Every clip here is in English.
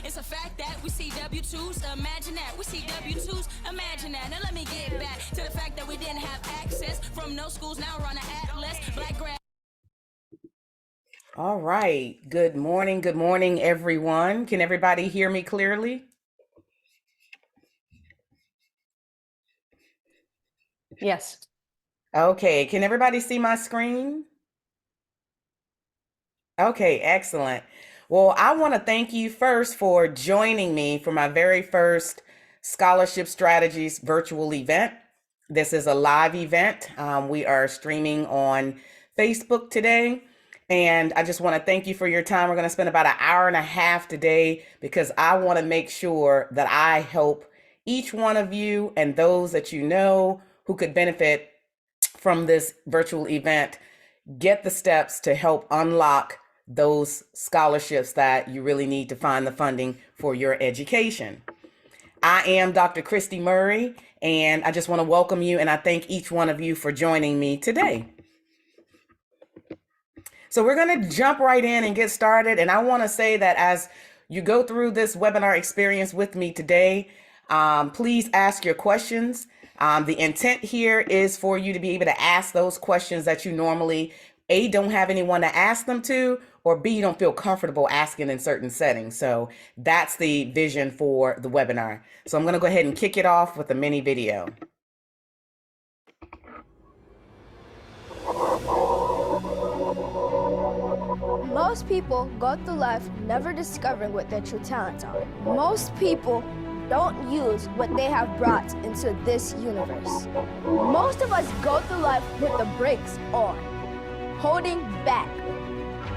It's a fact that we see W-2s. Imagine that. We see W-2s. Imagine that. Now let me get back to the fact that we didn't have access from no schools. Now we're on an atlas. Black grad. All right. Good morning, everyone. Can everybody hear me clearly? Yes. Okay. Can everybody see my screen? Okay, excellent. Well, I want to thank you first for joining me for my very first Scholarship Strategies virtual event. This is a live event. We are streaming on Facebook today. And I just want to thank you for your time. We're going to spend about an hour and a half today because I want to make sure that I help each one of you and those that you know who could benefit from this virtual event get the steps to help unlock those scholarships that you really need to find the funding for your education. I am Dr. Christie Murray, and I just want to welcome you, and I thank each one of you for joining me today. So we're going to jump right in and get started, and I want to say that as you go through this webinar experience with me today, please ask your questions. The intent here is for you to be able to ask those questions that you normally, A, don't have anyone to ask them to, or B, you don't feel comfortable asking in certain settings. So that's the vision for the webinar. So I'm going to go ahead and kick it off with a mini video. Most people go through life never discovering what their true talents are. Most people don't use what they have brought into this universe. Most of us go through life with the brakes on, holding back.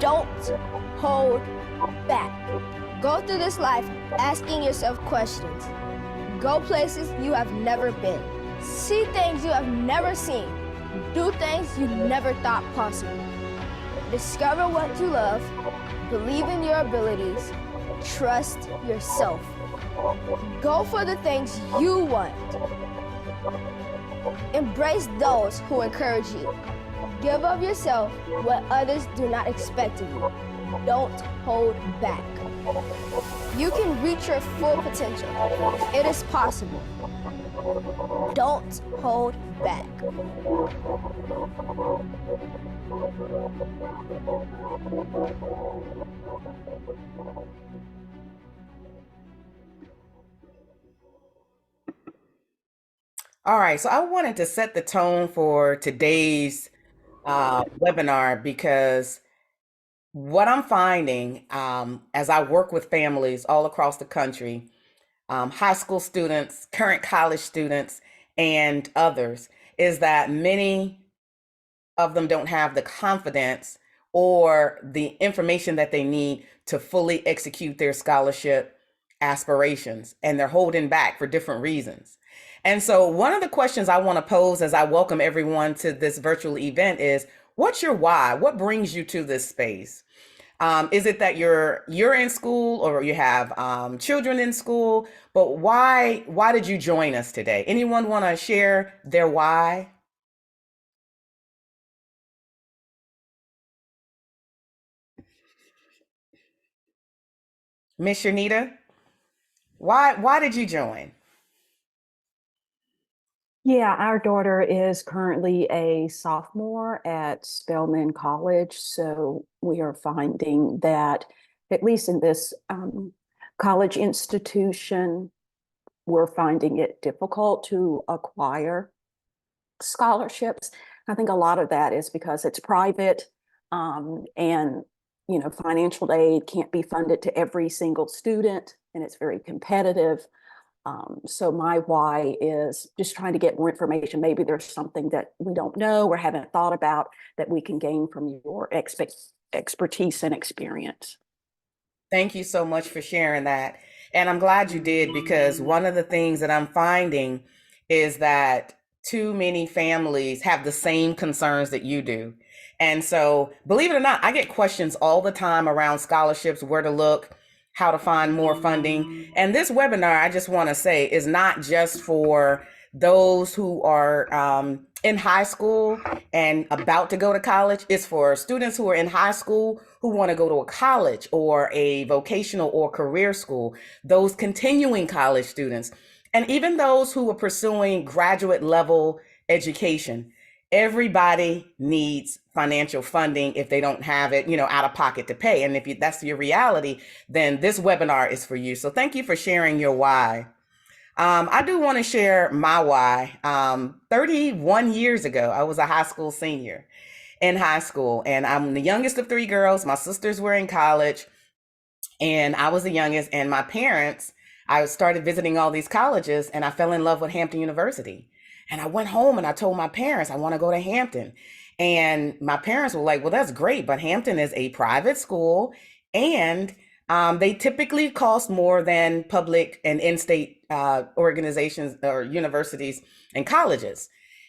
Don't hold back. Go through this life asking yourself questions. Go places you have never been. See things you have never seen. Do things you never thought possible. Discover what you love. Believe in your abilities. Trust yourself. Go for the things you want. Embrace those who encourage you. Give of yourself what others do not expect of you. Don't hold back. You can reach your full potential. It is possible. Don't hold back. All right, so I wanted to set the tone for today's webinar because what I'm finding as I work with families all across the country, high school students, current college students, and others, is that many of them don't have the confidence or the information that they need to fully execute their scholarship aspirations, and they're holding back for different reasons. And so one of the questions I want to pose as I welcome everyone to this virtual event is, what's your why? What brings you to this space? Is it that you're in school or you have children in school? But why did you join us today? Anyone want to share their why? Miss Shanita, why did you join? Yeah, our daughter is currently a sophomore at Spelman College. So we are finding that, at least in this college institution, we're finding it difficult to acquire scholarships. I think a lot of that is because it's private, and financial aid can't be funded to every single student, and it's very competitive. So my why is just trying to get more information. Maybe there's something that we don't know or haven't thought about that we can gain from your expertise and experience. Thank you so much for sharing that. And I'm glad you did, because one of the things that I'm finding is that too many families have the same concerns that you do. And so, believe it or not, I get questions all the time around scholarships, where to look, how to find more funding. And this webinar, I just want to say, is not just for those who are in high school and about to go to college. It's for students who are in high school who who want to go to a college or a vocational or career school, those continuing college students, and even those who are pursuing graduate level education. Everybody needs financial funding if they don't have it, out of pocket to pay. And if that's your reality, then this webinar is for you. So thank you for sharing your why. I do want to share my why. 31 years ago, I was a high school senior in high school, and I'm the youngest of three girls. My sisters were in college, and I was the youngest. And my parents, I started visiting all these colleges, and I fell in love with Hampton University. And I went home and I told my parents, I want to go to Hampton. And my parents were like, well, that's great, but Hampton is a private school, and they typically cost more than public and in-state organizations or universities and colleges.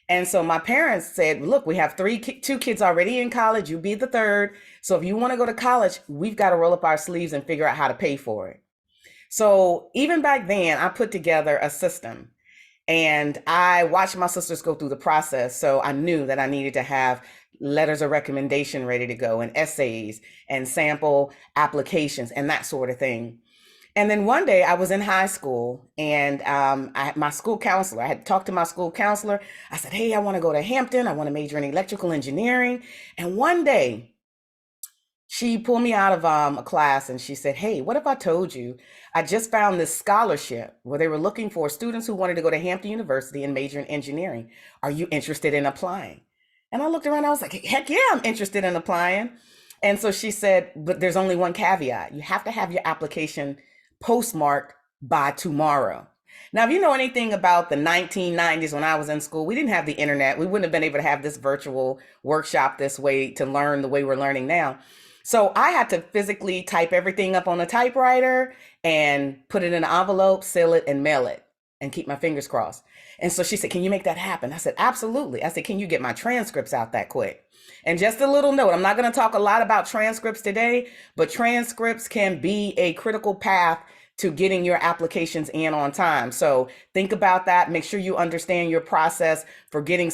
And so my parents said, look, we have two kids already in college. You be the third. So if you want to go to college, we've got to roll up our sleeves and figure out how to pay for it. So even back then, I put together a system, and I watched my sisters go through the process. So I knew that I needed to have letters of recommendation ready to go, and essays and sample applications and that sort of thing. And then one day I was in high school, and my school counselor, I had talked to my school counselor. I said, hey, I want to go to Hampton. I want to major in electrical engineering. And one day she pulled me out of a class, and she said, hey, what if I told you I just found this scholarship where they were looking for students who wanted to go to Hampton University and major in engineering. Are you interested in applying? And I looked around, I was like, heck yeah, I'm interested in applying. And so she said, but there's only one caveat. You have to have your application postmarked by tomorrow. Now, if you know anything about the 1990s when I was in school, we didn't have the internet. We wouldn't have been able to have this virtual workshop this way to learn the way we're learning now. So I had to physically type everything up on a typewriter and put it in an envelope, seal it, and mail it, and keep my fingers crossed. And so she said, can you make that happen? I said, absolutely. I said, can you get my transcripts out that quick? And just a little note, I'm not going to talk a lot about transcripts today, but transcripts can be a critical path to getting your applications in on time. So think about that. Make sure you understand your process for getting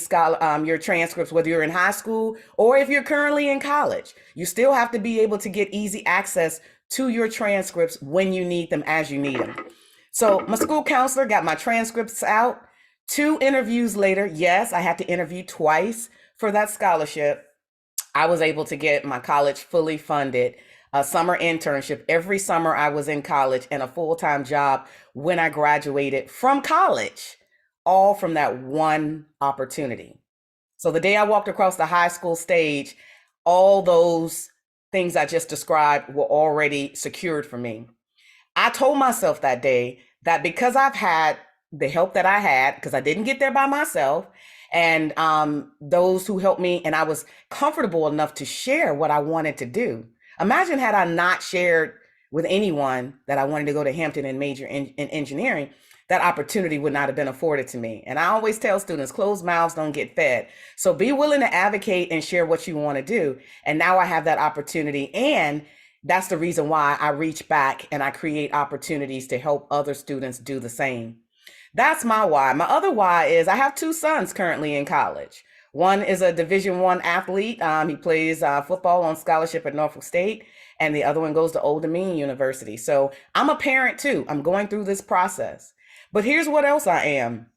your transcripts, whether you're in high school or if you're currently in college. You still have to be able to get easy access to your transcripts when you need them, as you need them. So my school counselor got my transcripts out. 2 interviews later, yes, I had to interview twice for that scholarship. I was able to get my college fully funded, a summer internship every summer I was in college, and a full-time job when I graduated from college, all from that one opportunity. So the day I walked across the high school stage, all those things I just described were already secured for me. I told myself that day that because I've had the help that I had, because I didn't get there by myself, and those who helped me, and I was comfortable enough to share what I wanted to do. Imagine had I not shared with anyone that I wanted to go to Hampton and major in engineering, that opportunity would not have been afforded to me. And I always tell students, closed mouths don't get fed. So be willing to advocate and share what you want to do. And now I have that opportunity. And that's the reason why I reach back and I create opportunities to help other students do the same. That's my why. My other why is I have 2 sons currently in college. One is a Division I athlete. He plays football on scholarship at Norfolk State, and the other one goes to Old Dominion University. So I'm a parent too. I'm going through this process. But here's what else I am.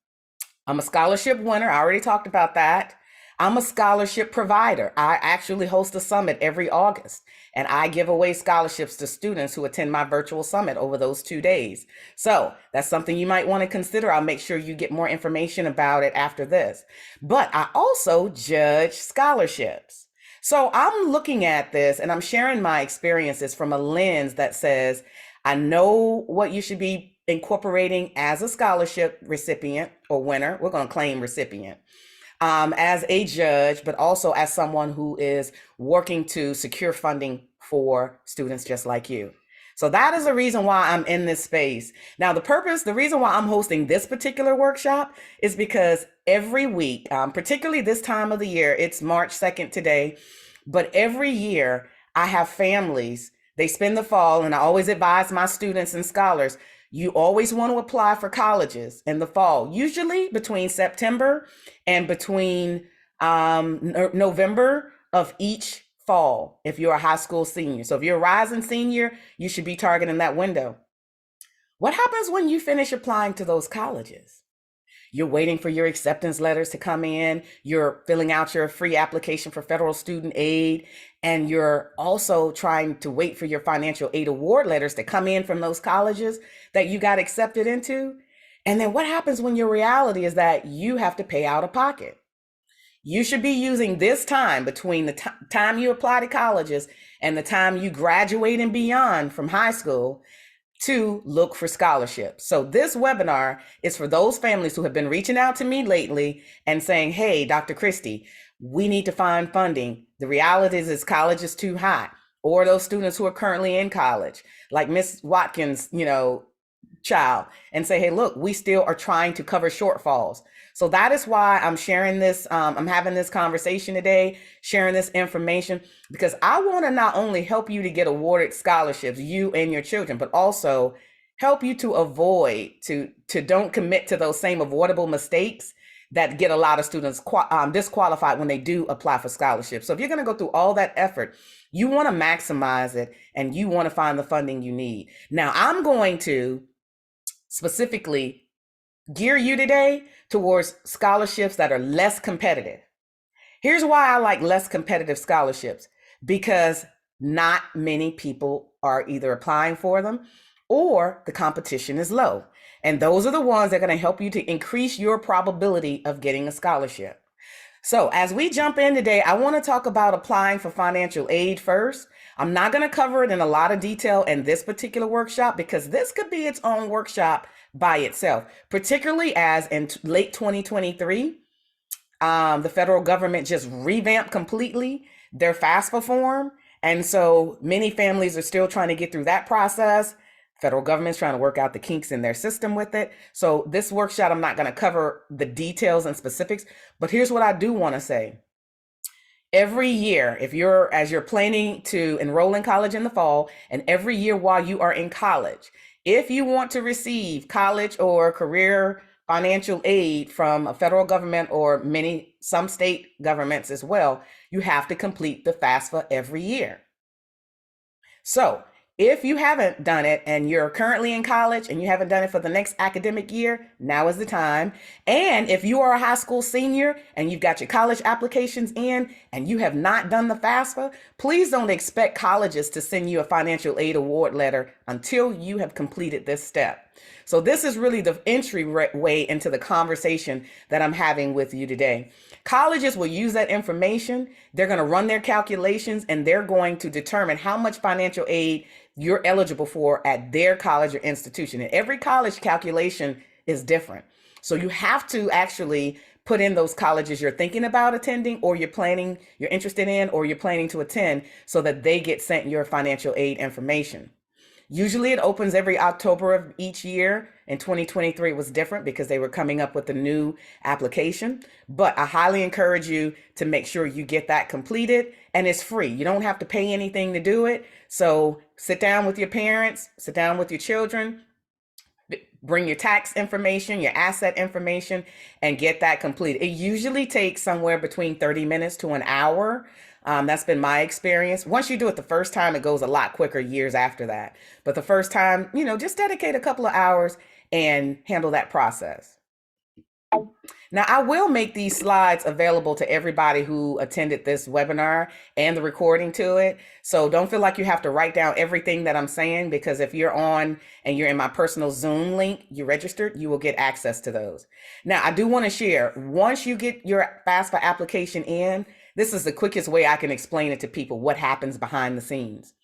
I'm a scholarship winner. I already talked about that. I'm a scholarship provider. I actually host a summit every August, and I give away scholarships to students who attend my virtual summit over those 2 days. So that's something you might want to consider. I'll make sure you get more information about it after this. But I also judge scholarships. So I'm looking at this and I'm sharing my experiences from a lens that says, I know what you should be incorporating as a scholarship recipient or winner. We're going to claim recipient. As a judge, but also as someone who is working to secure funding for students just like you. So that is the reason why I'm in this space. Now, the reason why I'm hosting this particular workshop is because every week, particularly this time of the year, it's March 2nd today, but every year I have families, they spend the fall, and I always advise my students and scholars, you always want to apply for colleges in the fall, usually between September and between November of each fall if you're a high school senior. So if you're a rising senior, you should be targeting that window. What happens when you finish applying to those colleges? You're waiting for your acceptance letters to come in. You're filling out your free application for federal student aid. And you're also trying to wait for your financial aid award letters to come in from those colleges that you got accepted into. And then what happens when your reality is that you have to pay out of pocket? You should be using this time between the time you apply to colleges and the time you graduate and beyond from high school to look for scholarships. So this webinar is for those families who have been reaching out to me lately and saying, hey, Dr. Christie, we need to find funding. The reality is college is too high. Or those students who are currently in college, like Miss Watkins, child, and say, hey, look, we still are trying to cover shortfalls. So that is why I'm sharing this. I'm having this conversation today, sharing this information, because I want to not only help you to get awarded scholarships, you and your children, but also help you to avoid, to don't commit to those same avoidable mistakes that get a lot of students disqualified when they do apply for scholarships. So if you're going to go through all that effort, you want to maximize it and you want to find the funding you need. Now, I'm going to specifically gear you today towards scholarships that are less competitive. Here's why I like less competitive scholarships, because not many people are either applying for them or the competition is low. And those are the ones that are going to help you to increase your probability of getting a scholarship. So as we jump in today, I want to talk about applying for financial aid first. I'm not going to cover it in a lot of detail in this particular workshop because this could be its own workshop by itself, particularly as in late 2023, the federal government just revamped completely their FAFSA form. And so many families are still trying to get through that process. Federal government's trying to work out the kinks in their system with it. So this workshop, I'm not going to cover the details and specifics, but here's what I do want to say. Every year, as you're planning to enroll in college in the fall, and every year while you are in college, if you want to receive college or career financial aid from a federal government or some state governments as well, you have to complete the FAFSA every year. So if you haven't done it and you're currently in college and you haven't done it for the next academic year, now is the time. And if you are a high school senior and you've got your college applications in and you have not done the FAFSA, please don't expect colleges to send you a financial aid award letter until you have completed this step. So this is really the entryway into the conversation that I'm having with you today. Colleges will use that information. They're going to run their calculations and they're going to determine how much financial aid you're eligible for at their college or institution. And every college calculation is different. So you have to actually put in those colleges you're thinking about attending or you're interested in, or you're planning to attend, so that they get sent your financial aid information. Usually it opens every October of each year. In 2023, it was different because they were coming up with a new application. But I highly encourage you to make sure you get that completed, and it's free. You don't have to pay anything to do it. So sit down with your parents, sit down with your children, bring your tax information, your asset information, and get that completed. It usually takes somewhere between 30 minutes to an hour. That's been my experience. Once you do it the first time, it goes a lot quicker years after that. But the first time, just dedicate a couple of hours and handle that process. Now, I will make these slides available to everybody who attended this webinar and the recording to it. So don't feel like you have to write down everything that I'm saying, because if you're on and you're in my personal Zoom link, you registered, you will get access to those. Now, I do want to share, once you get your FAFSA application in, this is the quickest way I can explain it to people, what happens behind the scenes.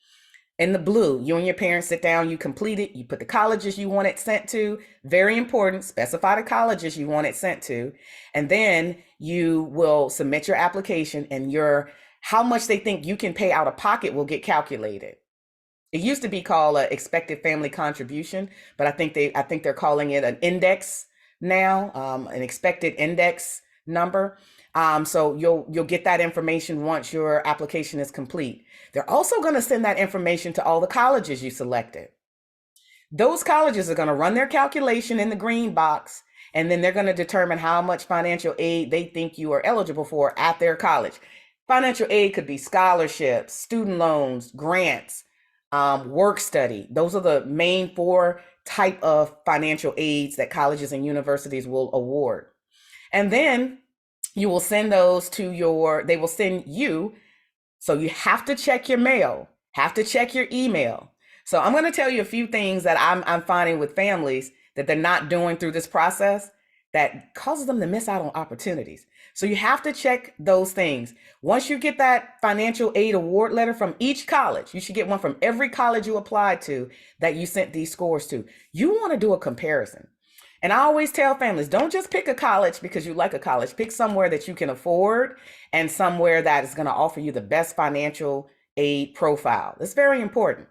In the blue, you and your parents sit down, you complete it, you put the colleges you want it sent to, very important, specify the colleges you want it sent to, and then you will submit your application, and how much they think you can pay out of pocket will get calculated. It used to be called an expected family contribution, but I think they're calling it an index now, an expected index number. So you'll get that information once your application is complete. They're also going to send that information to all the colleges you selected. Those colleges are going to run their calculation in the green box, and then they're going to determine how much financial aid they think you are eligible for at their college. Financial aid could be scholarships, student loans, grants, work study. Those are the main four type of financial aids that colleges and universities will award. And then you will send those to they will send you, so you have to check your mail, have to check your email. So I'm going to tell you a few things that I'm finding with families that they're not doing through this process that causes them to miss out on opportunities. So you have to check those things. Once you get that financial aid award letter from each college, you should get one from every college you applied to that you sent these scores to. You want to do a comparison. And I always tell families, don't just pick a college because you like a college. Pick somewhere that you can afford and somewhere that is going to offer you the best financial aid profile. It's very important.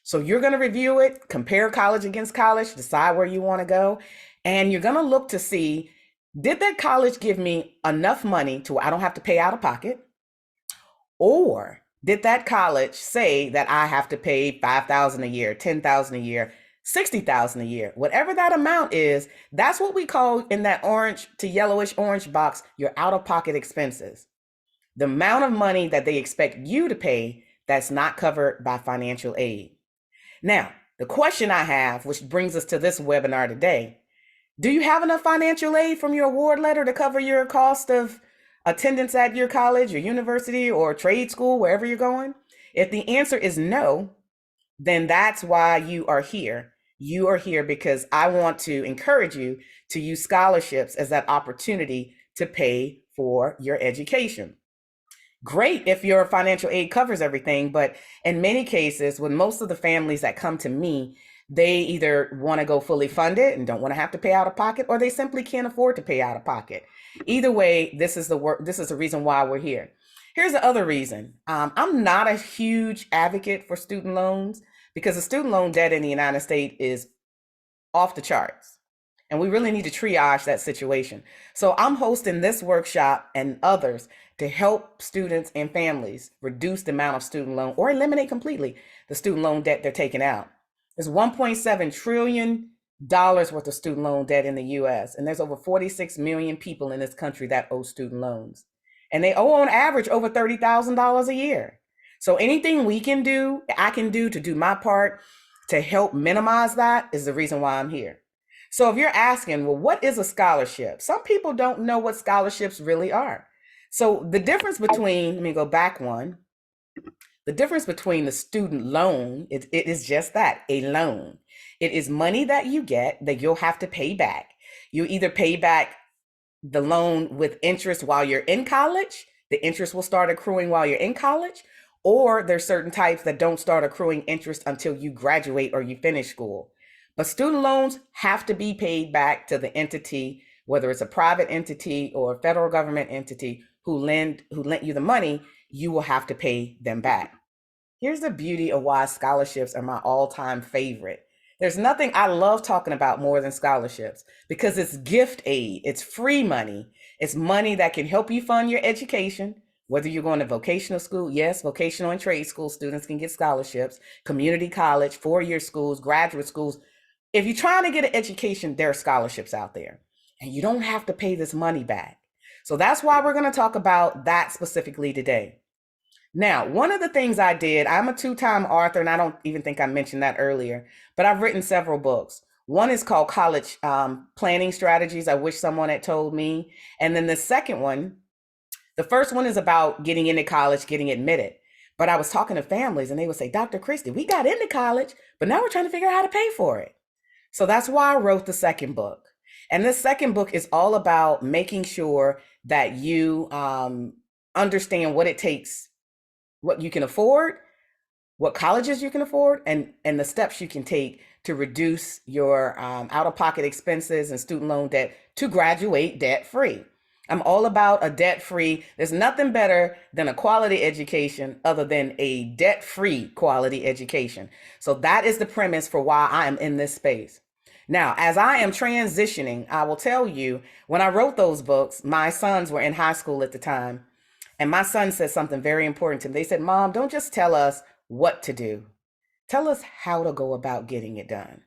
So you're going to review it, compare college against college, decide where you want to go. And you're going to look to see, did that college give me enough money to where I don't have to pay out of pocket? Or did that college say that I have to pay $5,000 a year, $10,000 a year, $60,000 a year? Whatever that amount is, that's what we call in that orange to yellowish orange box, your out-of-pocket expenses. The amount of money that they expect you to pay that's not covered by financial aid. Now, the question I have, which brings us to this webinar today, do you have enough financial aid from your award letter to cover your cost of attendance at your college or university or trade school, wherever you're going? If the answer is no, then that's why you are here. You are here because I want to encourage you to use scholarships as that opportunity to pay for your education. Great if your financial aid covers everything, but in many cases, with most of the families that come to me, they either want to go fully funded and don't want to have to pay out of pocket, or they simply can't afford to pay out of pocket. Either way, this is the reason why we're here. Here's the other reason. I'm not a huge advocate for student loans because the student loan debt in the United States is off the charts. And we really need to triage that situation. So I'm hosting this workshop and others to help students and families reduce the amount of student loan or eliminate completely the student loan debt they're taking out. There's $1.7 trillion worth of student loan debt in the US, and there's over 46 million people in this country that owe student loans. And they owe on average over $30,000 a year. So anything I can do to do my part to help minimize that is the reason why I'm here. So if you're asking, well, what is a scholarship? Some people don't know what scholarships really are. So the difference between, let me go back one. The difference between the student loan, it is just that, a loan. It is money that you get that you'll have to pay back. You either pay back the loan with interest while you're in college. The interest will start accruing while you're in college, or there's certain types that don't start accruing interest until you graduate or you finish school. But student loans have to be paid back to the entity, whether it's a private entity or a federal government entity who lent you the money. You will have to pay them back. Here's the beauty of why scholarships are my all-time favorite. There's nothing I love talking about more than scholarships because it's gift aid. It's free money. It's money that can help you fund your education, whether you're going to vocational school. Yes, vocational and trade school students can get scholarships, community college, four-year schools, graduate schools. If you're trying to get an education, there are scholarships out there, and you don't have to pay this money back. So that's why we're going to talk about that specifically today. Now, one of the things I did, I'm a two-time author, and I don't even think I mentioned that earlier, but I've written several books. One is called College Planning Strategies. I wish someone had told me. And then the second one, the first one is about getting into college, getting admitted. But I was talking to families and they would say, Dr. Christie, we got into college, but now we're trying to figure out how to pay for it. So that's why I wrote the second book. And this second book is all about making sure that you understand what it takes, what you can afford, what colleges you can afford, and the steps you can take to reduce your out-of-pocket expenses and student loan debt to graduate debt-free. I'm all about a debt-free. There's nothing better than a quality education other than a debt-free quality education. So that is the premise for why I am in this space. Now, as I am transitioning, I will tell you, when I wrote those books, my sons were in high school at the time. And my son said something very important to me. They said, Mom, don't just tell us what to do. Tell us how to go about getting it done.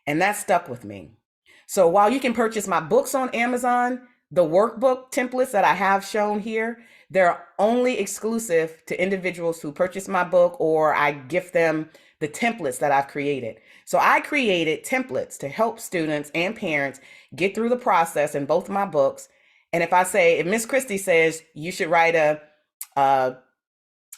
And that stuck with me. So while you can purchase my books on Amazon, The workbook templates that I have shown here, they're only exclusive to individuals who purchase my book, or I gift them the templates that I've created. So I created templates to help students and parents get through the process in both of my books. And if Miss Christie says you should write an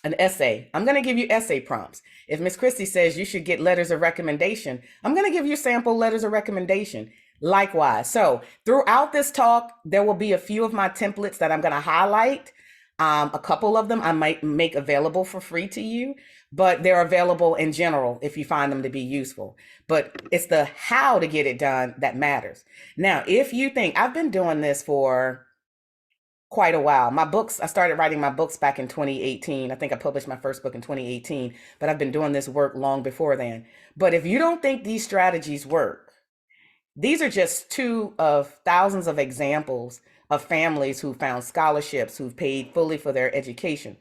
essay, I'm going to give you essay prompts. If Miss Christie says you should get letters of recommendation, I'm going to give you sample letters of recommendation. Likewise. So throughout this talk, there will be a few of my templates that I'm going to highlight. A couple of them I might make available for free to you, but they're available in general if you find them to be useful. But it's the how to get it done that matters. Now, if you think I've been doing this for quite a while, I started writing my books back in 2018. I think I published my first book in 2018, but I've been doing this work long before then. But if you don't think these strategies work, these are just two of thousands of examples of families who found scholarships, who've paid fully for their education.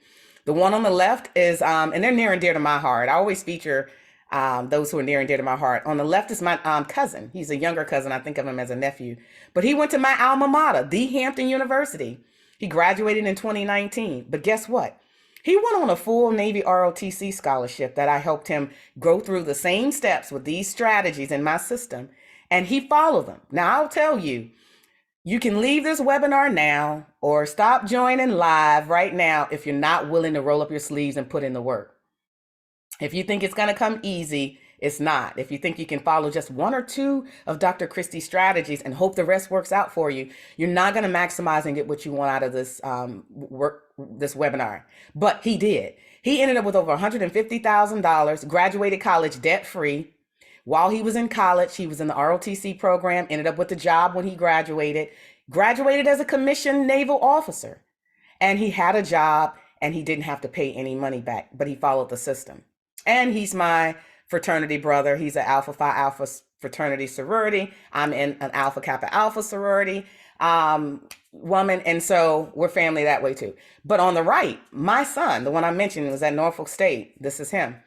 The one on the left is, and they're near and dear to my heart. I always feature those who are near and dear to my heart. On the left is my cousin. He's a younger cousin. I think of him as a nephew. But he went to my alma mater, the Hampton University. He graduated in 2019. But guess what? He went on a full Navy ROTC scholarship that I helped him go through the same steps with these strategies in my system. And he followed them. Now, I'll tell you, you can leave this webinar now or stop joining live right now if you're not willing to roll up your sleeves and put in the work. If you think it's going to come easy, it's not. If you think you can follow just one or two of Dr. Christie's strategies and hope the rest works out for you, you're not going to maximize and get what you want out of this this webinar. But he did. He ended up with over $150,000, graduated college debt-free. While he was in college, he was in the ROTC program, ended up with a job when he graduated as a commissioned naval officer. And he had a job and he didn't have to pay any money back, but he followed the system. And he's my fraternity brother. He's an Alpha Phi Alpha fraternity sorority. I'm in an Alpha Kappa Alpha sorority woman. And so we're family that way too. But on the right, my son, the one I mentioned, was at Norfolk State. This is him.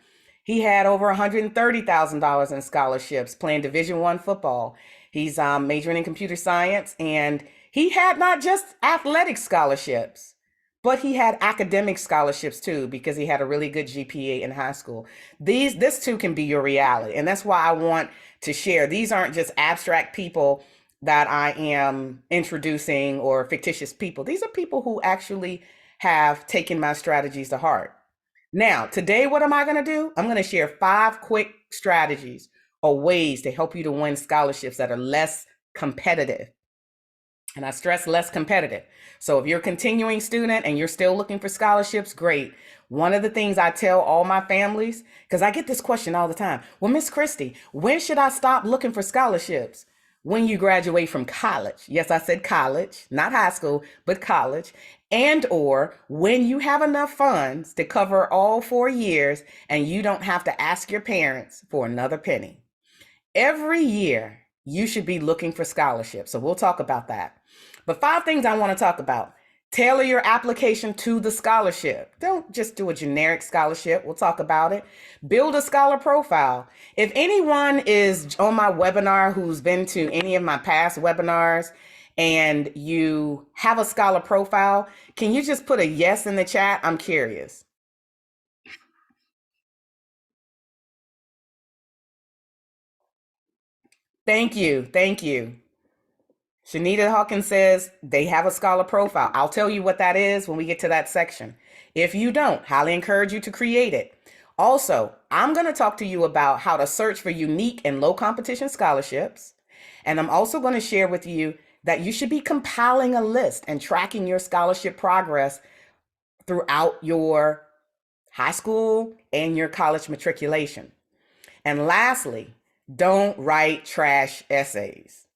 He had over $130,000 in scholarships playing Division I football. He's majoring in computer science, and he had not just athletic scholarships, but he had academic scholarships too, because he had a really good GPA in high school. This too can be your reality. And that's why I want to share. These aren't just abstract people that I am introducing or fictitious people. These are people who actually have taken my strategies to heart. Now, today, what am I going to do? I'm going to share 5 quick strategies or ways to help you to win scholarships that are less competitive. And I stress less competitive. So if you're a continuing student and you're still looking for scholarships, great. One of the things I tell all my families, because I get this question all the time. Well, Miss Christie, when should I stop looking for scholarships? When you graduate from college. Yes, I said college, not high school, but college. And or when you have enough funds to cover all 4 years and you don't have to ask your parents for another penny. Every year, you should be looking for scholarships. So we'll talk about that. But 5 things I want to talk about. Tailor your application to the scholarship. Don't just do a generic scholarship. We'll talk about it. Build a scholar profile. If anyone is on my webinar who's been to any of my past webinars and you have a scholar profile, can you just put a yes in the chat? I'm curious. Thank you. Thank you. Shanita Hawkins says they have a scholar profile. I'll tell you what that is when we get to that section. If you don't, highly encourage you to create it. Also, I'm going to talk to you about how to search for unique and low competition scholarships. And I'm also going to share with you that you should be compiling a list and tracking your scholarship progress throughout your high school and your college matriculation. And lastly, don't write trash essays.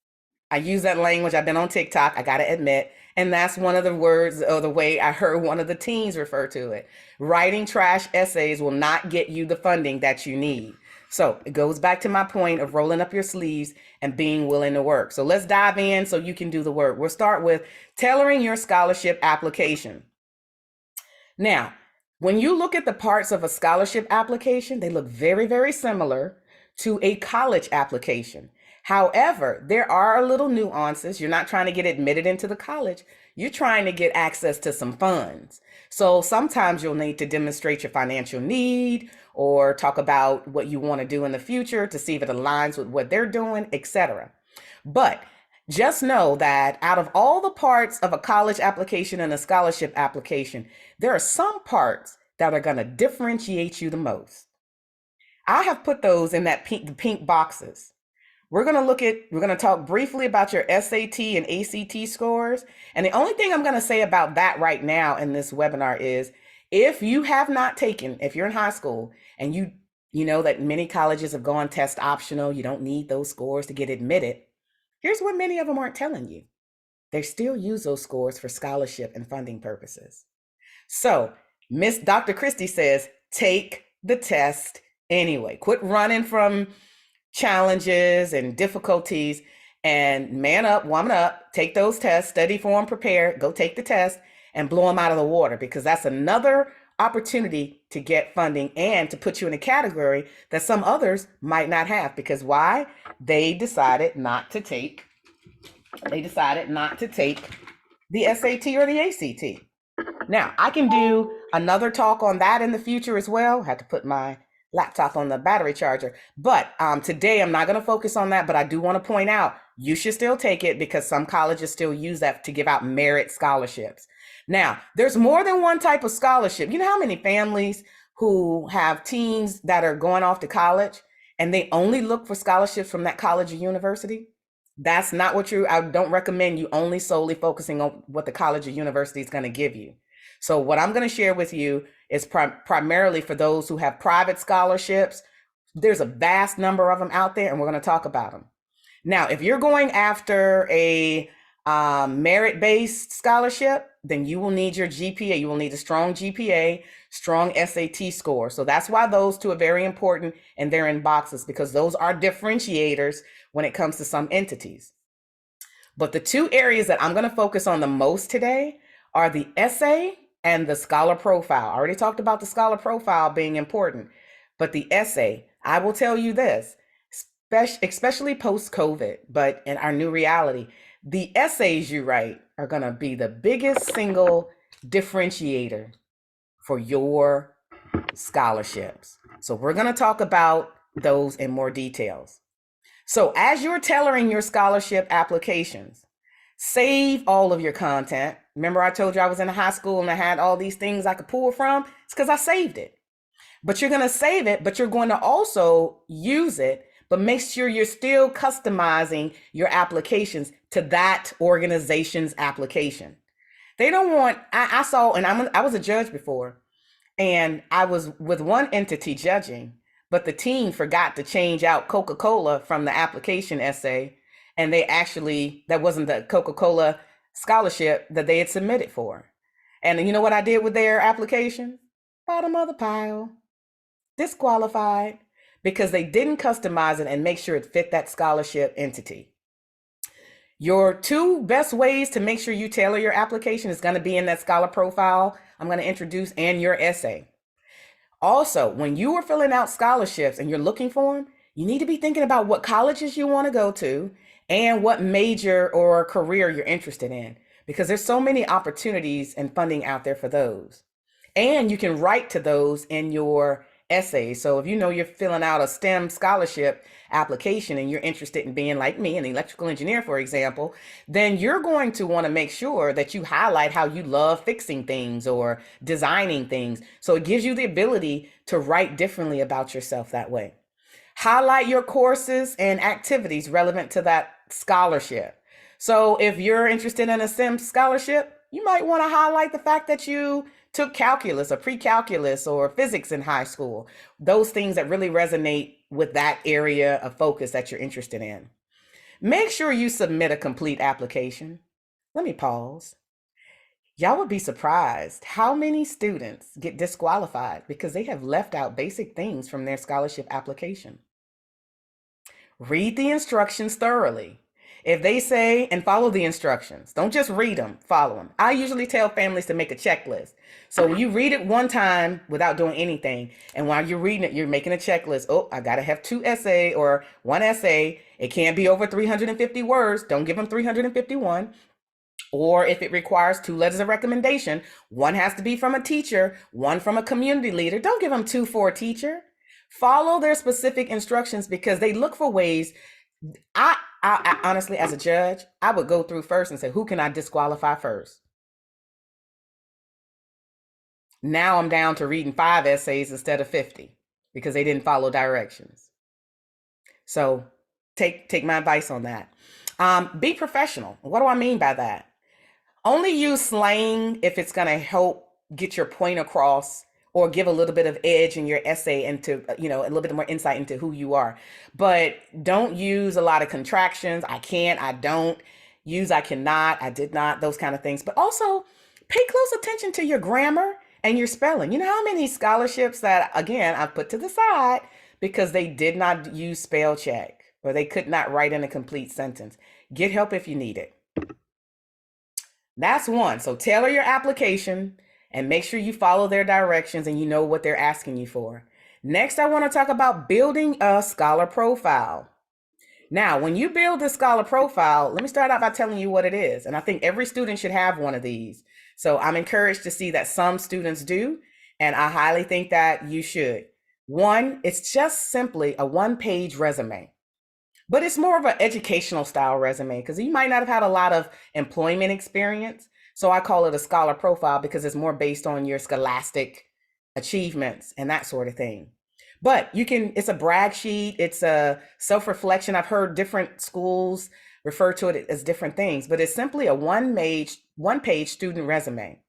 I use that language. I've been on TikTok, I got to admit. And that's one of the words or the way I heard one of the teens refer to it. Writing trash essays will not get you the funding that you need. So it goes back to my point of rolling up your sleeves and being willing to work. So let's dive in so you can do the work. We'll start with tailoring your scholarship application. Now, when you look at the parts of a scholarship application, they look very, very similar to a college application. However, there are little nuances. You're not trying to get admitted into the college. You're trying to get access to some funds. So sometimes you'll need to demonstrate your financial need or talk about what you want to do in the future to see if it aligns with what they're doing, etc. But just know that out of all the parts of a college application and a scholarship application, there are some parts that are going to differentiate you the most. I have put those in that pink boxes. We're going to talk briefly about your SAT and ACT scores. And the only thing I'm going to say about that right now in this webinar is if you have not taken, if you're in high school and you know that many colleges have gone test optional, you don't need those scores to get admitted. Here's what many of them aren't telling you. They still use those scores for scholarship and funding purposes. So Miss Dr. Christie says, take the test anyway. Quit running from challenges and difficulties and man up, woman up, take those tests, study for them, prepare, go take the test and blow them out of the water, because that's another opportunity to get funding and to put you in a category that some others might not have. Because why? They decided not to take the SAT or the ACT. Now, I can do another talk on that in the future as well. I had to put my laptop on the battery charger. But today I'm not going to focus on that, but I do want to point out you should still take it because some colleges still use that to give out merit scholarships. Now, there's more than one type of scholarship. You know how many families who have teens that are going off to college and they only look for scholarships from that college or university? That's not what I don't recommend you only solely focusing on what the college or university is going to give you. So what I'm going to share with you is primarily for those who have private scholarships. There's a vast number of them out there, and we're going to talk about them. Now, if you're going after a merit-based scholarship, then you will need your GPA. You will need a strong GPA, strong SAT score. So that's why those two are very important, and they're in boxes because those are differentiators when it comes to some entities. But the two areas that I'm going to focus on the most today are the essay and the scholar profile. I already talked about the scholar profile being important, but the essay, I will tell you this, especially post-COVID, but in our new reality, the essays you write are going to be the biggest single differentiator for your scholarships. So we're going to talk about those in more details. So as you're tailoring your scholarship applications, save all of your content. Remember I told you I was in high school and I had all these things I could pull from? It's because I saved it. But you're going to save it, but you're going to also use it, but make sure you're still customizing your applications to that organization's application. They don't want, I saw, and I was a judge before, and I was with one entity judging, but the team forgot to change out Coca-Cola from the application essay. And that wasn't the Coca-Cola scholarship that they had submitted for. And you know what I did with their application? Bottom of the pile, disqualified, because they didn't customize it and make sure it fit that scholarship entity. Your two best ways to make sure you tailor your application is going to be in that scholar profile I'm going to introduce and your essay. Also, when you are filling out scholarships and you're looking for them, you need to be thinking about what colleges you want to go to and what major or career you're interested in, because there's so many opportunities and funding out there for those. And you can write to those in your essay. So if you know you're filling out a STEM scholarship application and you're interested in being like me, an electrical engineer, for example, then you're going to want to make sure that you highlight how you love fixing things or designing things. So it gives you the ability to write differently about yourself that way. Highlight your courses and activities relevant to that scholarship. So if you're interested in a STEM scholarship, you might want to highlight the fact that you took calculus or pre-calculus or physics in high school, those things that really resonate with that area of focus that you're interested in. Make sure you submit a complete application. Let me pause. Y'all would be surprised how many students get disqualified because they have left out basic things from their scholarship application. Read the instructions thoroughly. If they say, and follow the instructions, don't just read them, follow them. I usually tell families to make a checklist. So you read it one time without doing anything. And while you're reading it, you're making a checklist. Oh, I got to have 2 essay or 1 essay. It can't be over 350 words. Don't give them 351. Or if it requires 2 letters of recommendation, 1 has to be from a teacher, 1 from a community leader. Don't give them 2 for a teacher. Follow their specific instructions because they look for ways. I honestly, as a judge, I would go through first and say, who can I disqualify first? Now I'm down to reading 5 essays instead of 50 because they didn't follow directions. So take my advice on that. Be professional. What do I mean by that? Only use slang if it's going to help get your point across or give a little bit of edge in your essay into, a little bit more insight into who you are. But don't use a lot of contractions. I can't, I don't. Use I cannot, I did not, those kind of things. But also pay close attention to your grammar and your spelling. You know how many scholarships that, again, I've put to the side because they did not use spell check or they could not write in a complete sentence. Get help if you need it. That's one. So tailor your application and make sure you follow their directions and you know what they're asking you for. Next, I want to talk about building a scholar profile. Now, when you build a scholar profile, let me start out by telling you what it is. And I think every student should have one of these. So I'm encouraged to see that some students do, and I highly think that you should. One, it's just simply a 1-page resume. But it's more of an educational style resume because you might not have had a lot of employment experience. So I call it a scholar profile because it's more based on your scholastic achievements and that sort of thing. But it's a brag sheet. It's a self-reflection. I've heard different schools refer to it as different things, but it's simply a one-page student resume.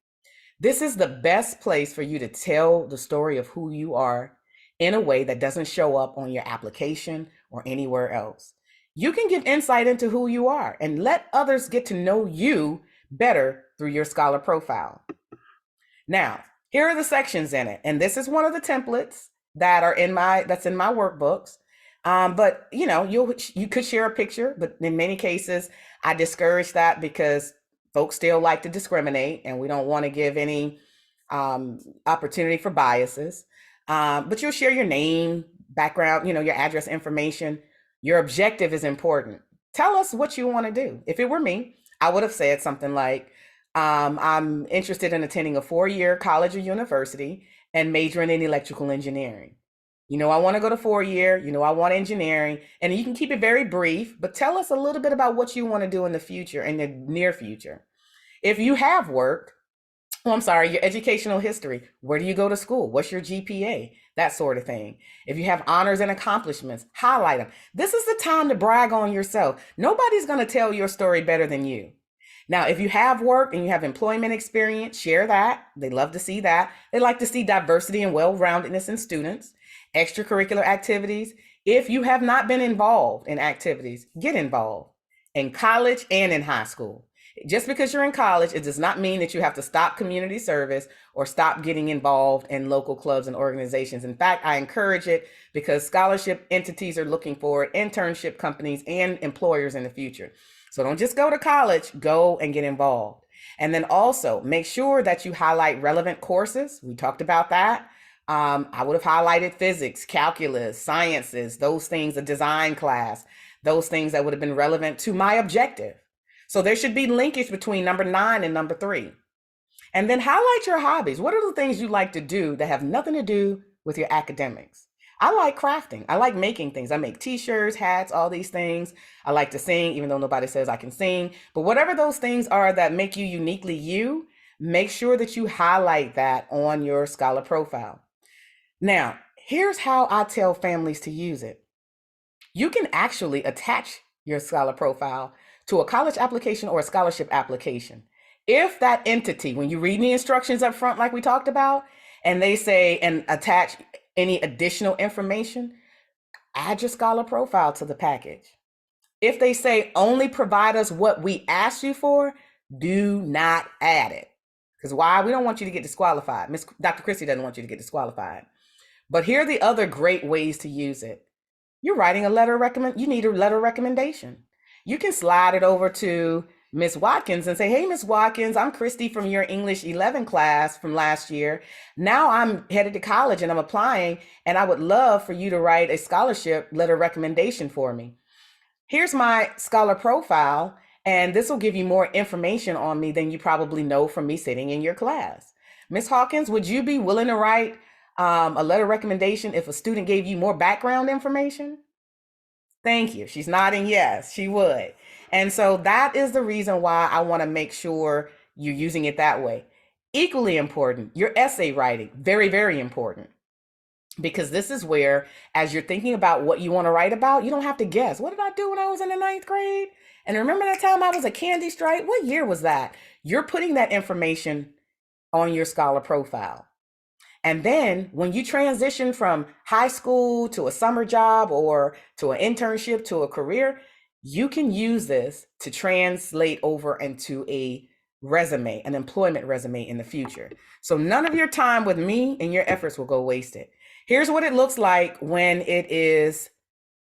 This is the best place for you to tell the story of who you are in a way that doesn't show up on your application or anywhere else. You can give insight into who you are and let others get to know you better through your scholar profile. Now, here are the sections in it. And this is one of the templates that's in my workbooks. But you could share a picture, but in many cases, I discourage that because folks still like to discriminate and we don't want to give any opportunity for biases. But you'll share your name, background, your address information. Your objective is important. Tell us what you want to do. If it were me, I would have said something like, I'm interested in attending a 4-year college or university and majoring in electrical engineering. I want to go to 4-year, I want engineering, and you can keep it very brief, but tell us a little bit about what you want to do in the future, in the near future. If you have worked, your educational history. Where do you go to school? What's your GPA? That sort of thing. If you have honors and accomplishments, highlight them. This is the time to brag on yourself. Nobody's going to tell your story better than you. Now, if you have work and you have employment experience, share that. They love to see that. They like to see diversity and well-roundedness in students, extracurricular activities. If you have not been involved in activities, get involved in college and in high school. Just because you're in college, it does not mean that you have to stop community service or stop getting involved in local clubs and organizations. In fact, I encourage it because scholarship entities are looking for internship companies and employers in the future. So don't just go to college, go and get involved. And then also make sure that you highlight relevant courses. We talked about that. I would have highlighted physics, calculus, sciences, those things, a design class, those things that would have been relevant to my objective. So there should be linkage between number 9 and number 3. And then highlight your hobbies. What are the things you like to do that have nothing to do with your academics? I like crafting. I like making things. I make t-shirts, hats, all these things. I like to sing, even though nobody says I can sing. But whatever those things are that make you uniquely you, make sure that you highlight that on your scholar profile. Now, here's how I tell families to use it. You can actually attach your scholar profile to a college application or a scholarship application. If that entity, when you read the instructions up front, like we talked about, and they say, and attach any additional information, add your scholar profile to the package. If they say only provide us what we asked you for, do not add it. Because why? We don't want you to get disqualified. Dr. Christie doesn't want you to get disqualified. But here are the other great ways to use it. You're writing a letter you need a letter recommendation. you can slide it over to Miss Watkins and say, hey, Miss Watkins, I'm Christy from your English 11 class from last year. Now I'm headed to college and I'm applying, and I would love for you to write a scholarship letter recommendation for me. Here's my scholar profile, and this will give you more information on me than you probably know from me sitting in your class. Miss Hawkins, would you be willing to write a letter recommendation if a student gave you more background information? Thank you. She's nodding yes, she would. And so that is the reason why I want to make sure you're using it that way. Equally important, your essay writing, very, very important. Because this is where, as you're thinking about what you want to write about, you don't have to guess. What did I do when I was in the 9th grade? And remember that time I was a candy stripe? What year was that? You're putting that information on your scholar profile. And then when you transition from high school to a summer job or to an internship to a career, you can use this to translate over into a resume, an employment resume in the future. So none of your time with me and your efforts will go wasted. Here's what it looks like when it is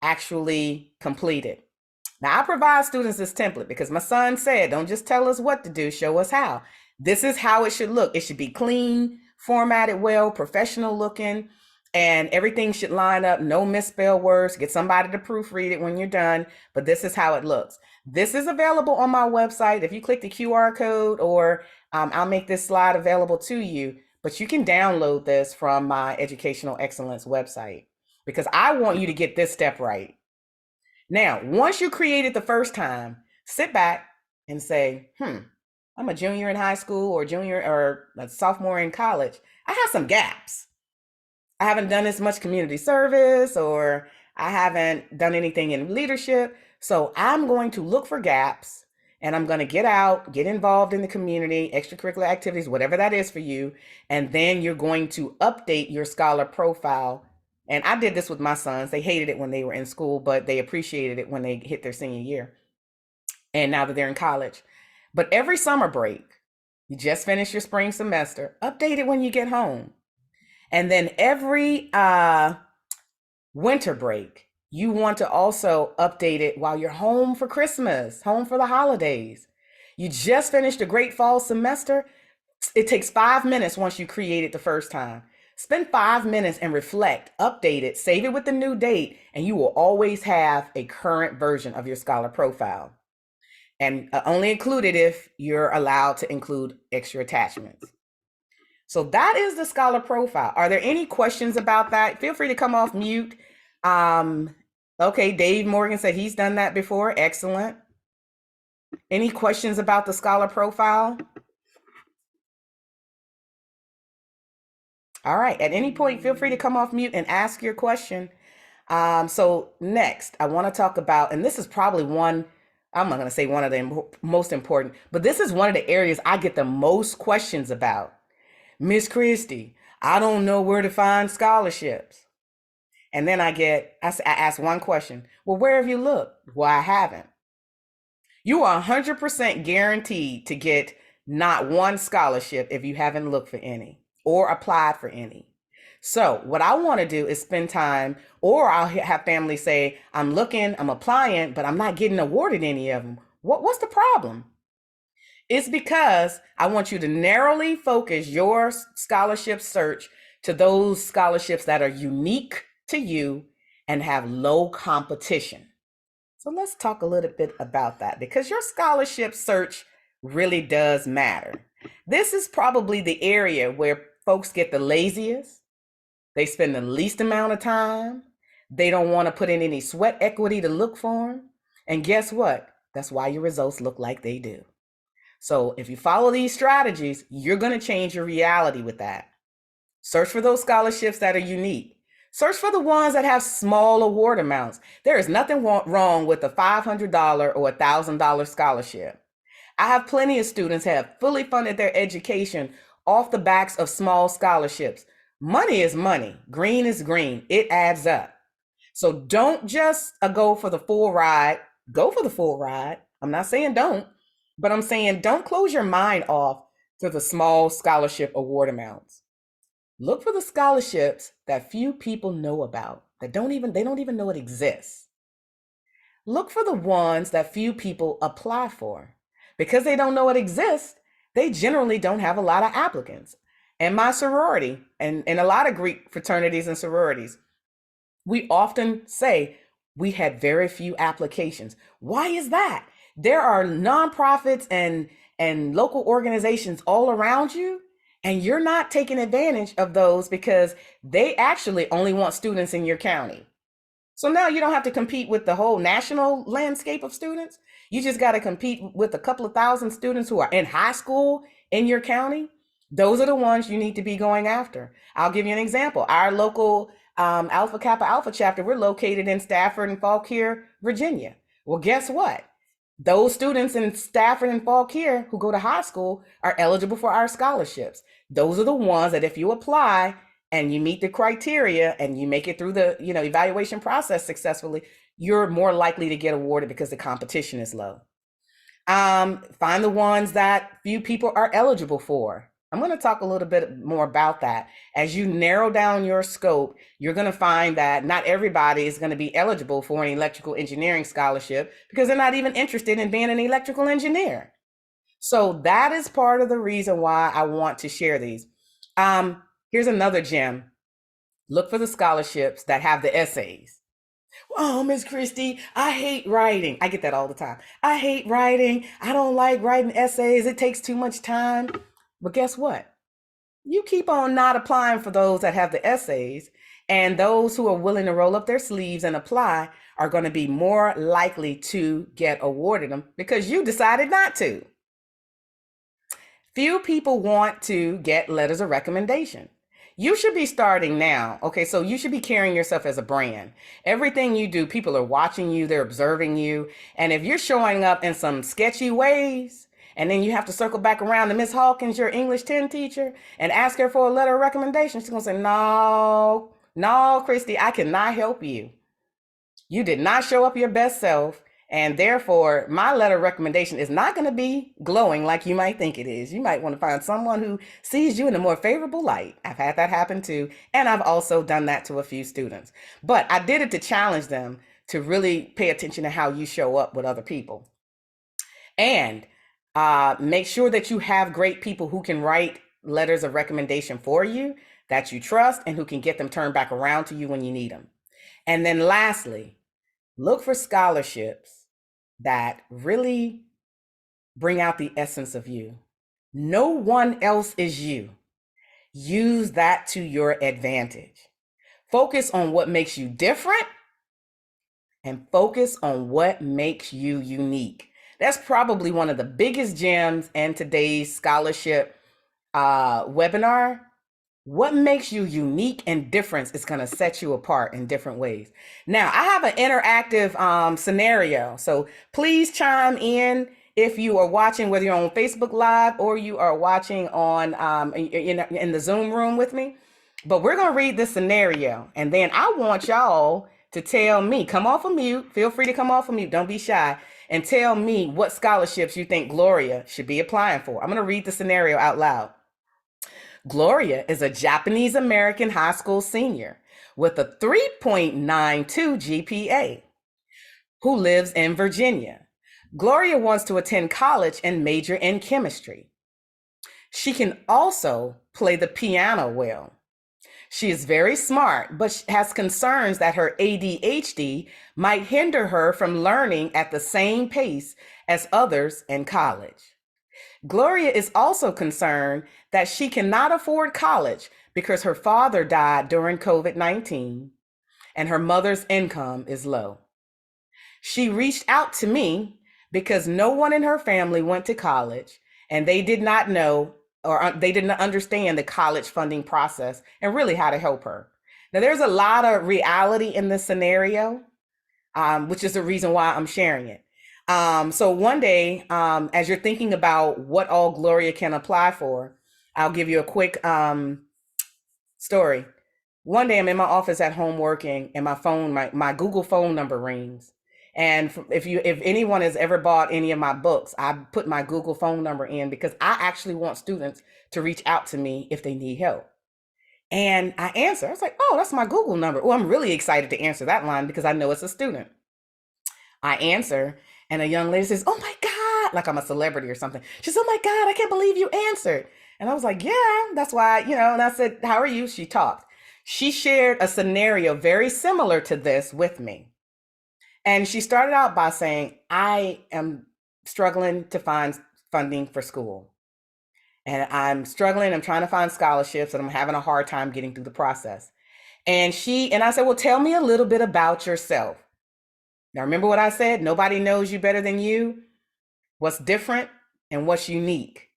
actually completed. Now, I provide students this template because my son said, don't just tell us what to do, show us how. This is how it should look. It should be clean, formatted well, professional looking, and everything should line up. No misspelled words. Get somebody to proofread it when you're done, but this is how it looks. This is available on my website. If you click the QR code, or I'll make this slide available to you, but you can download this from my Educational Excellence website because I want you to get this step right. Now, once you create it the first time, sit back and say, I'm a junior in high school or junior or a sophomore in college. I have some gaps. I haven't done as much community service, or I haven't done anything in leadership. So I'm going to look for gaps, and I'm going to get out, get involved in the community, extracurricular activities, whatever that is for you. And then you're going to update your scholar profile. And I did this with my sons. They hated it when they were in school, but they appreciated it when they hit their senior year. And now that they're in college. But every summer break, you just finished your spring semester, update it when you get home. And then every winter break, you want to also update it while you're home for Christmas, home for the holidays. You just finished a great fall semester. It takes 5 minutes once you create it the first time. Spend 5 minutes and reflect, update it, save it with the new date, and you will always have a current version of your scholar profile. And only include it if you're allowed to include extra attachments. So that is the scholar profile. Are there any questions about that? Feel free to come off mute. Okay, Dave Morgan said he's done that before. Excellent. Any questions about the scholar profile? All right, at any point, feel free to come off mute and ask your question. So next, I want to talk about, and this is probably one, I'm not going to say one of the most important, but this is one of the areas I get the most questions about. Miss Christie, I don't know where to find scholarships. And then I ask one question. Well, where have you looked? Well, I haven't. You are 100% guaranteed to get not one scholarship if you haven't looked for any or applied for any. So what I want to do is spend time, or I'll have families say, I'm looking, I'm applying, but I'm not getting awarded any of them. What's the problem? It's because I want you to narrowly focus your scholarship search to those scholarships that are unique to you and have low competition. So let's talk a little bit about that, because your scholarship search really does matter. This is probably the area where folks get the laziest. They spend the least amount of time. They don't want to put in any sweat equity to look for them. And guess what? That's why your results look like they do. So if you follow these strategies, you're going to change your reality with that. Search for those scholarships that are unique. Search for the ones that have small award amounts. There is nothing wrong with a $500 or $1,000 scholarship. I have plenty of students who have fully funded their education off the backs of small scholarships. Money is money. Green is green. It adds up. So don't just go for the full ride. Go for the full ride. I'm not saying don't, but I'm saying don't close your mind off to the small scholarship award amounts. Look for the scholarships that few people know about, they don't even know it exists. look for the ones that few people apply for. Because they don't know it exists, they generally don't have a lot of applicants. And my sorority, and a lot of Greek fraternities and sororities, we often say we had very few applications. Why is that? There are nonprofits and local organizations all around you, and you're not taking advantage of those because they actually only want students in your county. So now you don't have to compete with the whole national landscape of students. You just got to compete with a couple of thousand students who are in high school in your county. Those are the ones you need to be going after. I'll give you an example. Our local Alpha Kappa Alpha chapter, we're located in Stafford and Fauquier, Virginia. Well, guess what? Those students in Stafford and Fauquier who go to high school are eligible for our scholarships. Those are the ones that if you apply and you meet the criteria and you make it through the evaluation process successfully, you're more likely to get awarded because the competition is low. Find the ones that few people are eligible for. I'm going to talk a little bit more about that. As you narrow down your scope, you're going to find that not everybody is going to be eligible for an electrical engineering scholarship because they're not even interested in being an electrical engineer. So that is part of the reason why I want to share these. Here's another gem. Look for the scholarships that have the essays. Oh, Miss Christie, I hate writing. I get that all the time. I hate writing. I don't like writing essays. It takes too much time. But guess what? You keep on not applying for those that have the essays, and those who are willing to roll up their sleeves and apply are going to be more likely to get awarded them because you decided not to. Few people want to get letters of recommendation. You should be starting now. Okay, so you should be carrying yourself as a brand. Everything you do, people are watching you, they're observing you. And if you're showing up in some sketchy ways, and then you have to circle back around to Miss Hawkins, your English 10 teacher, and ask her for a letter of recommendation, she's going to say, no, Christie, I cannot help you. You did not show up your best self. And therefore, my letter of recommendation is not going to be glowing like you might think it is. You might want to find someone who sees you in a more favorable light. I've had that happen too. And I've also done that to a few students. But I did it to challenge them to really pay attention to how you show up with other people. And make sure that you have great people who can write letters of recommendation for you, that you trust, and who can get them turned back around to you when you need them. And then lastly, look for scholarships that really bring out the essence of you. No one else is you. Use that to your advantage. Focus on what makes you different and focus on what makes you unique. That's probably one of the biggest gems in today's scholarship webinar. What makes you unique and different is going to set you apart in different ways. Now, I have an interactive scenario, so please chime in if you are watching, whether you're on Facebook Live or you are watching on in the Zoom room with me. But we're going to read this scenario, and then I want y'all to tell me, come off of mute, feel free to come off of mute, don't be shy, and tell me what scholarships you think Gloria should be applying for. I'm going to read the scenario out loud. Gloria is a Japanese American high school senior with a 3.92 GPA who lives in Virginia. Gloria wants to attend college and major in chemistry. She can also play the piano well. She is very smart, but has concerns that her ADHD might hinder her from learning at the same pace as others in college. Gloria is also concerned that she cannot afford college because her father died during COVID-19 and her mother's income is low. She reached out to me because no one in her family went to college and they did not know or they didn't understand the college funding process and really how to help her. Now, there's a lot of reality in this scenario, which is the reason why I'm sharing it. So one day, as you're thinking about what all Gloria can apply for, I'll give you a quick story. One day I'm in my office at home working and my phone, my Google phone number rings. And if anyone has ever bought any of my books, I put my Google phone number in because I actually want students to reach out to me if they need help. And I answer, I was like, oh, that's my Google number. Oh, I'm really excited to answer that line because I know it's a student. I answer, and a young lady says, "Oh my God," like I'm a celebrity or something. She says, "Oh my God, I can't believe you answered." And I was like, "Yeah, that's why, and I said, "How are you?" She talked. She shared a scenario very similar to this with me. And she started out by saying, "I am struggling to find funding for school. And I'm struggling, I'm trying to find scholarships, and I'm having a hard time getting through the process." And I said, "Well, tell me a little bit about yourself." Now, remember what I said? Nobody knows you better than you, what's different and what's unique.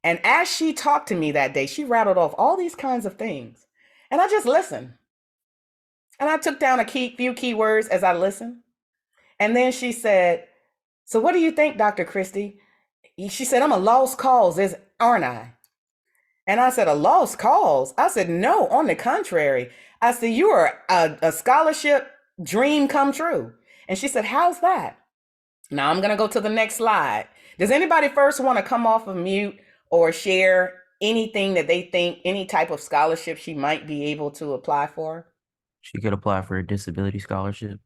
And as she talked to me that day, she rattled off all these kinds of things. And I just listened. And I took down few key words as I listened. And then she said, "So what do you think, Dr. Christie?" She said, "I'm a lost cause, aren't I?" And I said, "A lost cause?" I said, "No, on the contrary." I said, "You are a scholarship dream come true." And she said, "How's that?" Now I'm going to go to the next slide. Does anybody first want to come off of mute or share anything that they think, any type of scholarship she might be able to apply for? She could apply for a disability scholarship.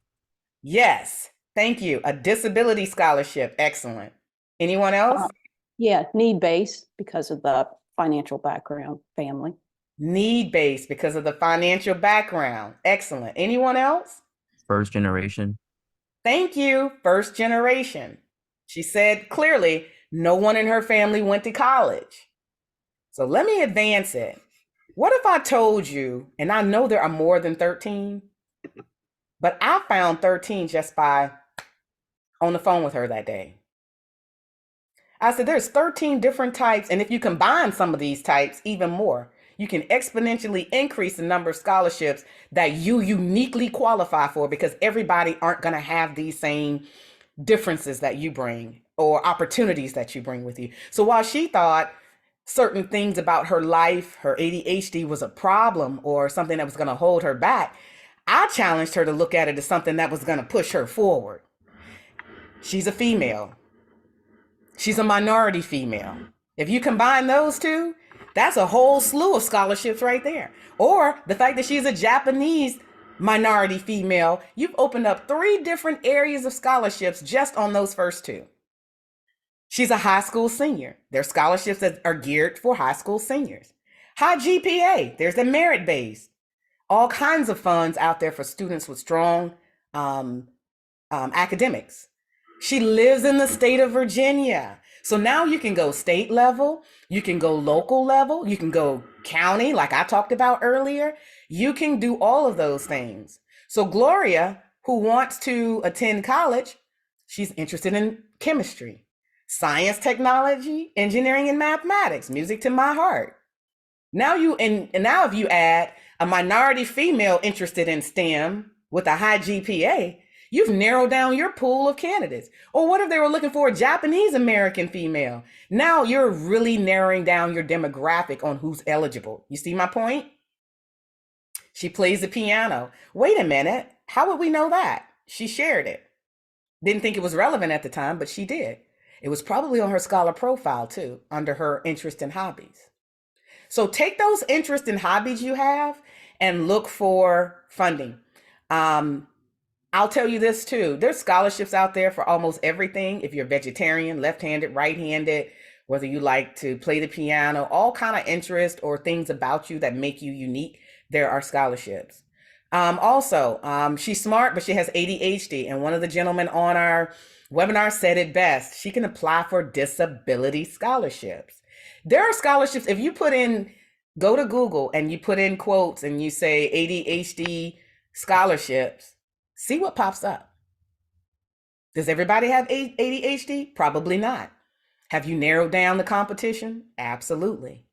Yes. Thank you. A disability scholarship. Excellent. Anyone else? Yeah, need-based because of the financial background, family. Need-based because of the financial background. Excellent. Anyone else? First generation. Thank you. First generation. She said clearly, no one in her family went to college. So let me advance it. What if I told you, and I know there are more than 13, but I found 13 just by on the phone with her that day. I said, there's 13 different types. And if you combine some of these types, even more, you can exponentially increase the number of scholarships that you uniquely qualify for, because everybody aren't going to have these same differences that you bring or opportunities that you bring with you. So while she thought certain things about her life, her ADHD was a problem or something that was going to hold her back, I challenged her to look at it as something that was going to push her forward. She's a female. She's a minority female. If you combine those two, that's a whole slew of scholarships right there. Or the fact that she's a Japanese minority female, you've opened up 3 different areas of scholarships just on those first 2. She's a high school senior. There are scholarships that are geared for high school seniors. High GPA, there's a merit-based. All kinds of funds out there for students with strong academics. She lives in the state of Virginia. So now you can go state level, you can go local level, you can go county, like I talked about earlier. You can do all of those things. So Gloria, who wants to attend college, she's interested in chemistry, science, technology, engineering, and mathematics, music to my heart. Now now if you add a minority female interested in STEM with a high GPA, you've narrowed down your pool of candidates. Or what if they were looking for a Japanese American female? Now you're really narrowing down your demographic on who's eligible. You see my point? She plays the piano. Wait a minute. How would we know that? She shared it. Didn't think it was relevant at the time, but she did. It was probably on her scholar profile too, under her interest and hobbies. So take those interests and hobbies you have and look for funding. I'll tell you this too. There's scholarships out there for almost everything. If you're vegetarian, left-handed, right-handed, whether you like to play the piano, all kind of interest or things about you that make you unique, there are scholarships. Also, she's smart, but she has ADHD. And one of the gentlemen on our webinar said it best. She can apply for disability scholarships. There are scholarships. If you go to Google and you put in quotes and you say ADHD scholarships, see what pops up. Does everybody have ADHD? Probably not. Have you narrowed down the competition? Absolutely.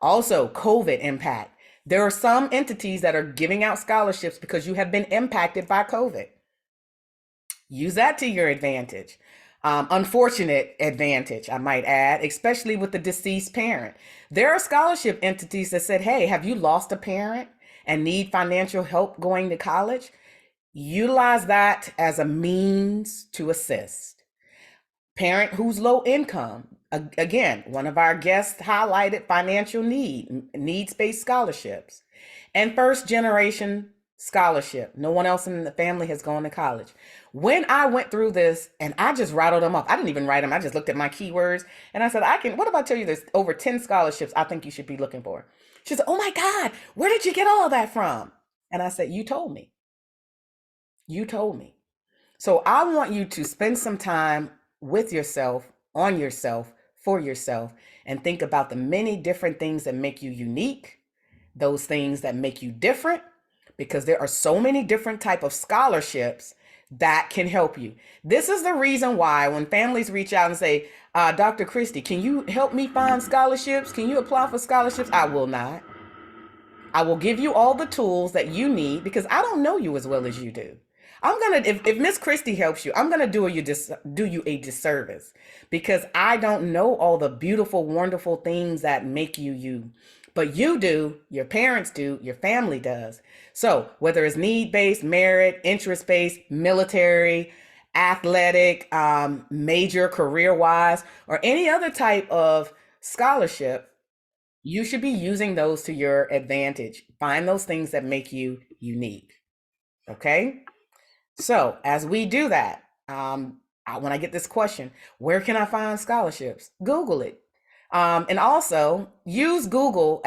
Also, COVID impact. There are some entities that are giving out scholarships because you have been impacted by COVID. Use that to your advantage. Unfortunate advantage, I might add, especially with the deceased parent. There are scholarship entities that said, hey, have you lost a parent and need financial help going to college? Utilize that as a means to assist. Parent who's low income. Again, one of our guests highlighted financial needs-based scholarships. And first generation scholarship. No one else in the family has gone to college. When I went through this and I just rattled them off, I didn't even write them. I just looked at my keywords and I said, what if I tell you there's over 10 scholarships I think you should be looking for? She said, oh my God, where did you get all that from? And I said, you told me. You told me. So I want you to spend some time with yourself, on yourself, for yourself, and think about the many different things that make you unique, those things that make you different, because there are so many different type of scholarships that can help you. This is the reason why when families reach out and say, Dr. Christie, can you help me find scholarships? Can you apply for scholarships? I will not. I will give you all the tools that you need because I don't know you as well as you do. If Miss Christie helps you, I'm gonna do you a disservice because I don't know all the beautiful, wonderful things that make you you. But you do, your parents do, your family does. So whether it's need-based, merit, interest-based, military, athletic, major career-wise, or any other type of scholarship, you should be using those to your advantage. Find those things that make you unique. Okay? So as we do that, when I get this question, where can I find scholarships? Google it. And also use Google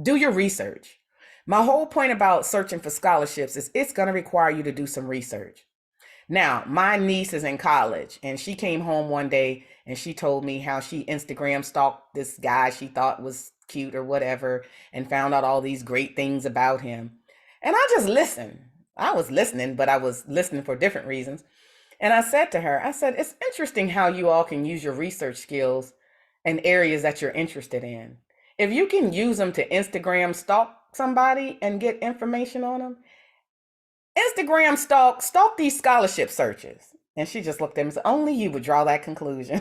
do your research. My whole point about searching for scholarships is it's going to require you to do some research. Now, my niece is in college and she came home one day and she told me how she Instagram stalked this guy she thought was cute or whatever and found out all these great things about him. And I just listened. I was listening, but I was listening for different reasons. And I said to her, it's interesting how you all can use your research skills in areas that you're interested in. If you can use them to Instagram stalk somebody and get information on them, Instagram stalk these scholarship searches. And she just looked at me and said, only you would draw that conclusion.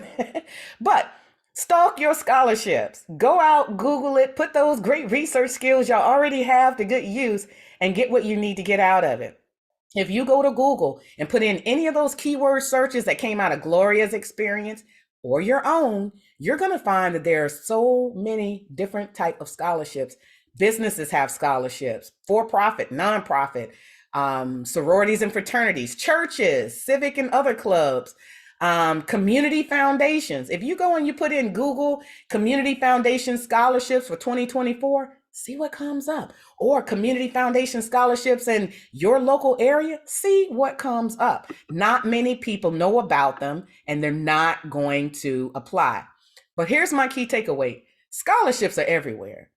But stalk your scholarships. Go out, Google it, put those great research skills y'all already have to good use and get what you need to get out of it. If you go to Google and put in any of those keyword searches that came out of Gloria's experience or your own, you're going to find that there are so many different type of scholarships. Businesses have scholarships, for-profit, nonprofit, sororities and fraternities, churches, civic and other clubs, community foundations. If you go and you put in Google Community Foundation scholarships for 2024, see what comes up. Or Community Foundation scholarships in your local area, see what comes up. Not many people know about them and they're not going to apply. But here's my key takeaway. Scholarships are everywhere.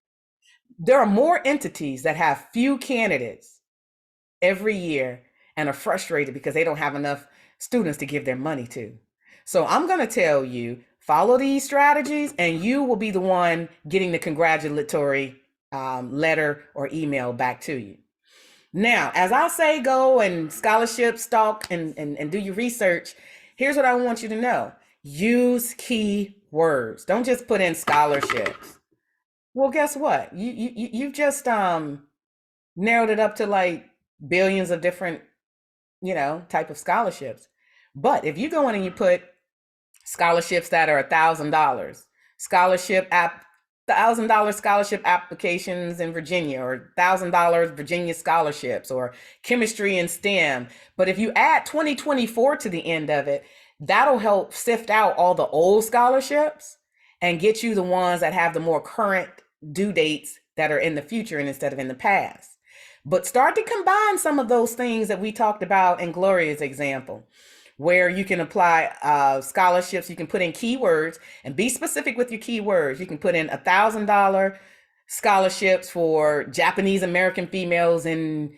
There are more entities that have few candidates every year and are frustrated because they don't have enough students to give their money to. So I'm going to tell you, follow these strategies and you will be the one getting the congratulatory letter or email back to you. Now, as I say, go and scholarship stalk and do your research. Here's what I want you to know. Use key words. Don't just put in scholarships. Well, guess what? You've just narrowed it up to like billions of different, type of scholarships. But if you go in and you put scholarships that are $1,000, $1,000 scholarship applications in Virginia, or $1,000 Virginia scholarships, or chemistry and STEM. But if you add 2024 to the end of it, that'll help sift out all the old scholarships and get you the ones that have the more current due dates that are in the future and instead of in the past. But start to combine some of those things that we talked about in Gloria's example, where you can apply scholarships. You can put in keywords and be specific with your keywords. You can put in $1,000 scholarships for Japanese American females in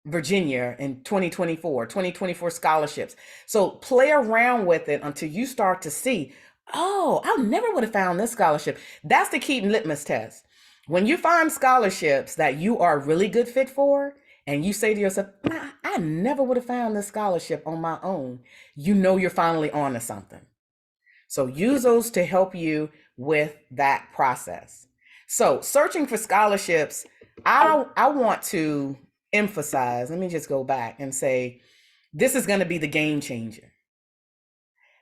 Virginia in 2024 scholarships. So play around with it until you start to see, oh, I never would have found this scholarship. That's the key litmus test. When you find scholarships that you are a really good fit for, and you say to yourself, nah, I never would have found this scholarship on my own, you know you're finally on to something. So use those to help you with that process. So searching for scholarships, I want to emphasize, let me just go back and say, this is going to be the game changer.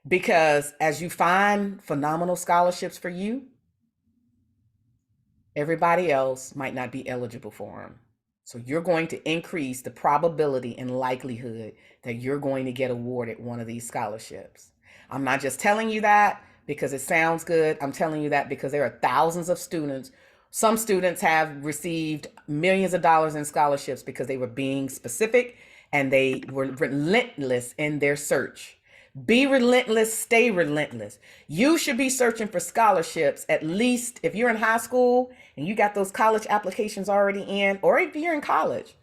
Because as you find phenomenal scholarships for you, everybody else might not be eligible for them. So you're going to increase the probability and likelihood that you're going to get awarded one of these scholarships. I'm not just telling you that because it sounds good. I'm telling you that because there are thousands of students. Some students have received millions of dollars in scholarships because they were being specific and they were relentless in their search. Be relentless, stay relentless. You should be searching for scholarships, at least if you're in high school and you got those college applications already in, or if you're in college,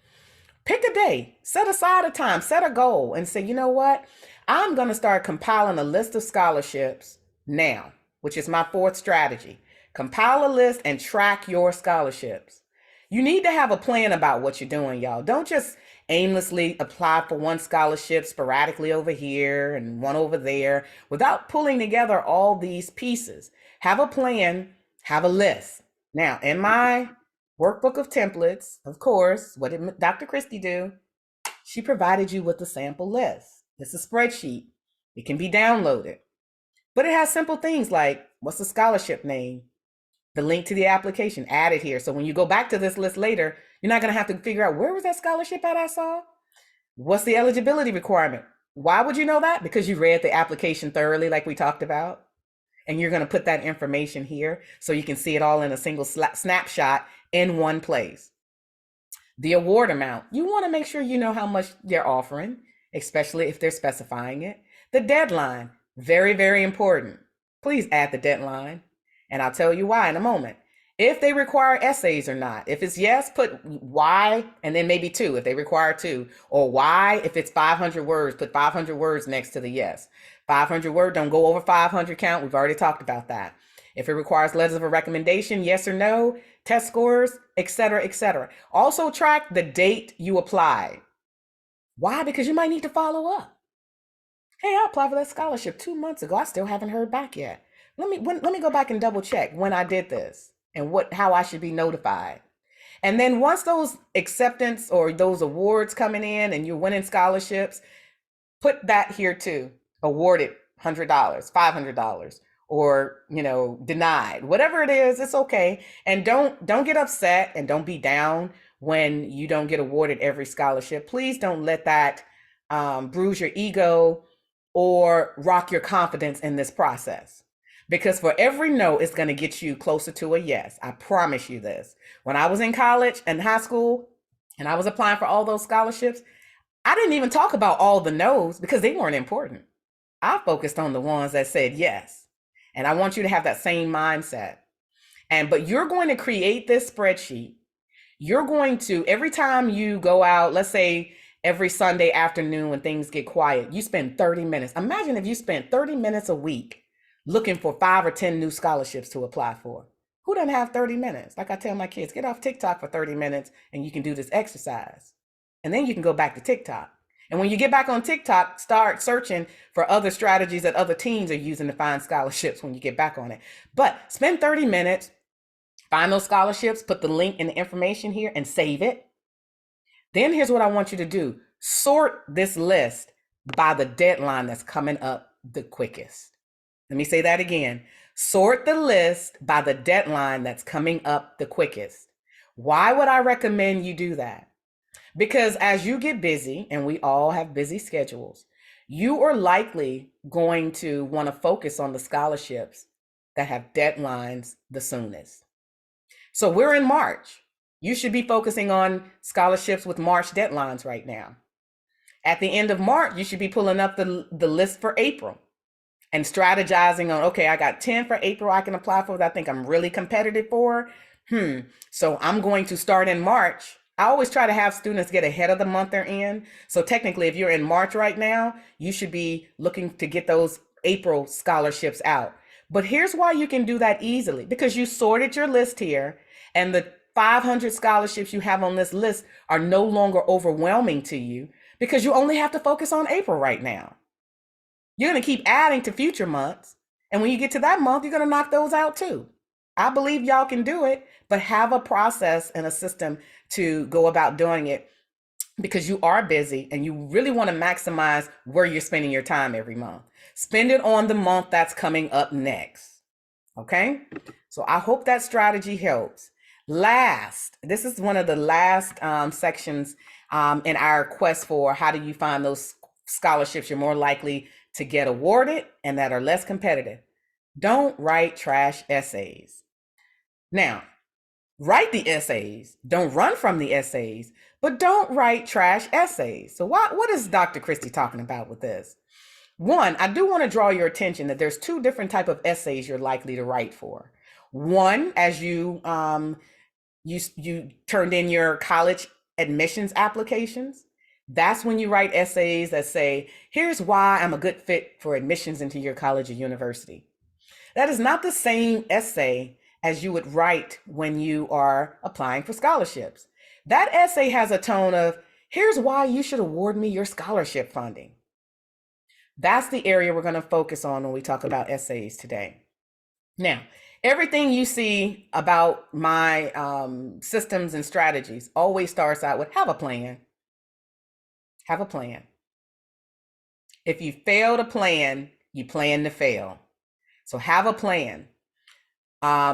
pick a day, set aside a time, set a goal and say, you know what? I'm going to start compiling a list of scholarships now, which is my fourth strategy. Compile a list and track your scholarships. You need to have a plan about what you're doing, y'all. Don't just aimlessly apply for one scholarship sporadically over here and one over there without pulling together all these pieces. Have a plan, have a list. Now, in my workbook of templates, of course, what did Dr. Christie do? She provided you with a sample list. It's a spreadsheet. It can be downloaded. But it has simple things like, what's the scholarship name? The link to the application, add it here. So when you go back to this list later, you're not going to have to figure out, where was that scholarship at I saw? What's the eligibility requirement? Why would you know that? Because you read the application thoroughly, like we talked about. And you're going to put that information here so you can see it all in a single snapshot in one place. The award amount, you want to make sure you know how much they're offering, especially if they're specifying it. The deadline, very, very important. Please add the deadline. And I'll tell you why in a moment. If they require essays or not. If it's yes, put why, and then maybe 2 if they require 2. Or why, if it's 500 words, put 500 words next to the yes. 500 word, don't go over 500 count. We've already talked about that. If it requires letters of a recommendation, yes or no, test scores, etc., etc. Also track the date you applied. Why? Because you might need to follow up. Hey, I applied for that scholarship 2 months ago. I still haven't heard back yet. Let me go back and double check when I did this and how I should be notified. And then once those acceptance or those awards coming in and you're winning scholarships, put that here too. Awarded $100, $500, or denied. Whatever it is, it's okay. And don't get upset and don't be down when you don't get awarded every scholarship. Please don't let that bruise your ego or rock your confidence in this process. Because for every no, it's going to get you closer to a yes. I promise you this. When I was in college and high school and I was applying for all those scholarships, I didn't even talk about all the no's because they weren't important. I focused on the ones that said yes. And I want you to have that same mindset. But you're going to create this spreadsheet. You're going to, every time you go out, let's say every Sunday afternoon when things get quiet, you spend 30 minutes. Imagine if you spent 30 minutes a week looking for 5 or 10 new scholarships to apply for. Who doesn't have 30 minutes? Like I tell my kids, get off TikTok for 30 minutes and you can do this exercise. And then you can go back to TikTok. And when you get back on TikTok, start searching for other strategies that other teams are using to find scholarships when you get back on it. But spend 30 minutes, find those scholarships, put the link and the information here and save it. Then here's what I want you to do. Sort this list by the deadline that's coming up the quickest. Let me say that again. Sort the list by the deadline that's coming up the quickest. Why would I recommend you do that? Because as you get busy, and we all have busy schedules, you are likely going to want to focus on the scholarships that have deadlines the soonest. So we're in March. You should be focusing on scholarships with March deadlines right now. At the end of March, you should be pulling up the list for April and strategizing on, okay, I got 10 for April I can apply for that I think I'm really competitive for. So I'm going to start in March. I always try to have students get ahead of the month they're in. So technically, if you're in March right now, you should be looking to get those April scholarships out. But here's why you can do that easily, because you sorted your list here and the 500 scholarships you have on this list are no longer overwhelming to you because you only have to focus on April right now. You're going to keep adding to future months. And when you get to that month, you're going to knock those out too. I believe y'all can do it, but have a process and a system to go about doing it because you are busy and you really want to maximize where you're spending your time every month. Spend it on the month that's coming up next. Okay? So I hope that strategy helps. Last, this is one of the last sections in our quest for how do you find those scholarships you're more likely to get awarded and that are less competitive. Don't write trash essays. Now, write the essays. Don't run from the essays, but don't write trash essays. So what is Dr. Christie talking about with this? One, I do want to draw your attention that there's two different type of essays you're likely to write for. One, as you turned in your college admissions applications, that's when you write essays that say, here's why I'm a good fit for admissions into your college or university. That is not the same essay as you would write when you are applying for scholarships. That essay has a tone of, here's why you should award me your scholarship funding. That's the area we're going to focus on when we talk about essays today. Now, everything you see about my systems and strategies always starts out with have a plan. Have a plan. If you fail to plan, you plan to fail. So have a plan.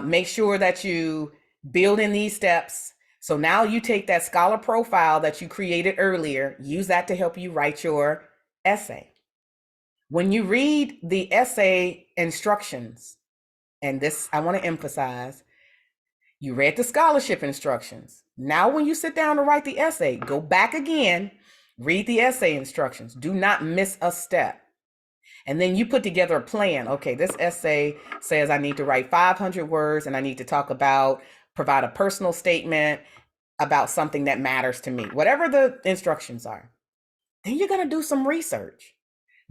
Make sure that you build in these steps. So now you take that scholar profile that you created earlier, use that to help you write your essay. When you read the essay instructions, and this I want to emphasize, you read the scholarship instructions. Now when you sit down to write the essay, go back again, read the essay instructions. Do not miss a step. And then you put together a plan. Okay, this essay says I need to write 500 words and I need to provide a personal statement about something that matters to me, whatever the instructions are. Then you're going to do some research.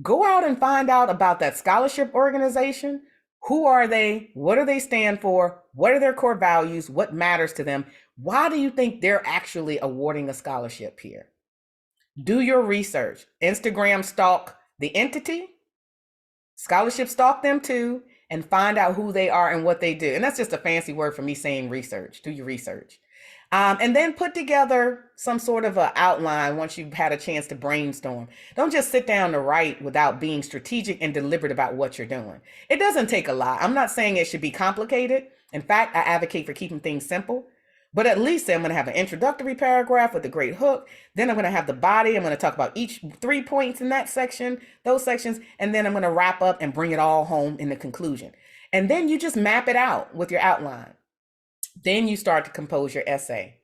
Go out and find out about that scholarship organization. Who are they? What do they stand for? What are their core values? What matters to them? Why do you think they're actually awarding a scholarship here? Do your research. Instagram stalk the entity. Scholarship stalk them too, and find out who they are and what they do. And that's just a fancy word for me saying research. Do your research. And then put together some sort of an outline once you've had a chance to brainstorm. Don't just sit down to write without being strategic and deliberate about what you're doing. It doesn't take a lot. I'm not saying it should be complicated. In fact, I advocate for keeping things simple. But at least I'm going to have an introductory paragraph with a great hook. Then I'm going to have the body. I'm going to talk about each 3 points in that section, those sections. And then I'm going to wrap up and bring it all home in the conclusion. And then you just map it out with your outline. Then you start to compose your essay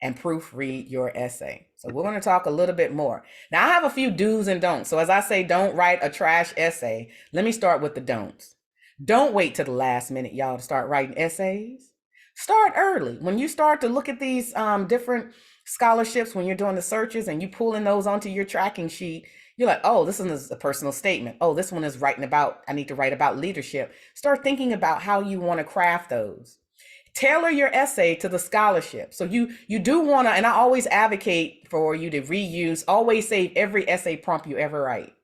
and proofread your essay. So we're going to talk a little bit more. Now I have a few do's and don'ts. So as I say, don't write a trash essay. Let me start with the don'ts. Don't wait till the last minute, y'all, to start writing essays. Start early. When you start to look at these different scholarships, when you're doing the searches and you pulling those onto your tracking sheet, you're like, oh, this one is a personal statement. Oh, this one is I need to write about leadership. Start thinking about how you want to craft those. Tailor your essay to the scholarship. So you do want to, and I always advocate for you to reuse, always save every essay prompt you ever write,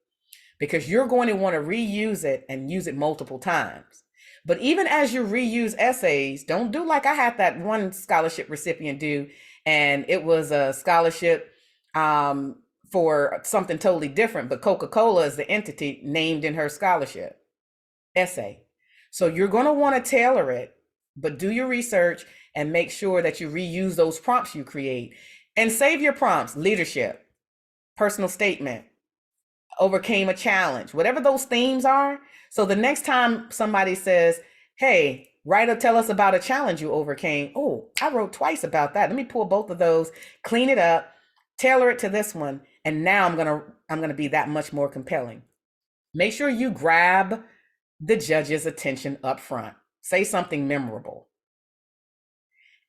because you're going to want to reuse it and use it multiple times. But even as you reuse essays, don't do like I had that one scholarship recipient do, and it was a scholarship for something totally different, but Coca-Cola is the entity named in her scholarship essay. So you're going to want to tailor it, but do your research and make sure that you reuse those prompts you create. And save your prompts: leadership, personal statement, overcame a challenge, whatever those themes are. So the next time somebody says, hey, tell us about a challenge you overcame. Oh, I wrote twice about that. Let me pull both of those, clean it up, tailor it to this one. And now I'm going to be that much more compelling. Make sure you grab the judge's attention up front. Say something memorable.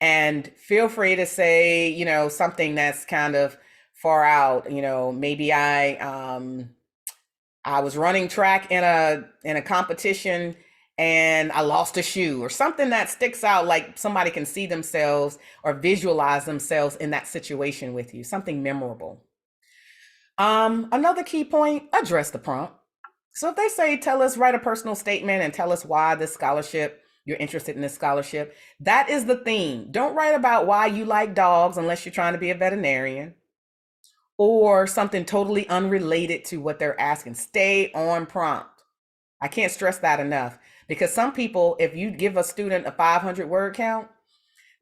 And feel free to say, something that's kind of far out. Maybe I was running track in a competition and I lost a shoe, or something that sticks out, like somebody can see themselves or visualize themselves in that situation with you, something memorable. Another key point: address the prompt. So if they say, write a personal statement and tell us why this scholarship, you're interested in this scholarship, that is the theme. Don't write about why you like dogs unless you're trying to be a veterinarian, or something totally unrelated to what they're asking. Stay on prompt. I can't stress that enough, because some people, if you give a student a 500 word count,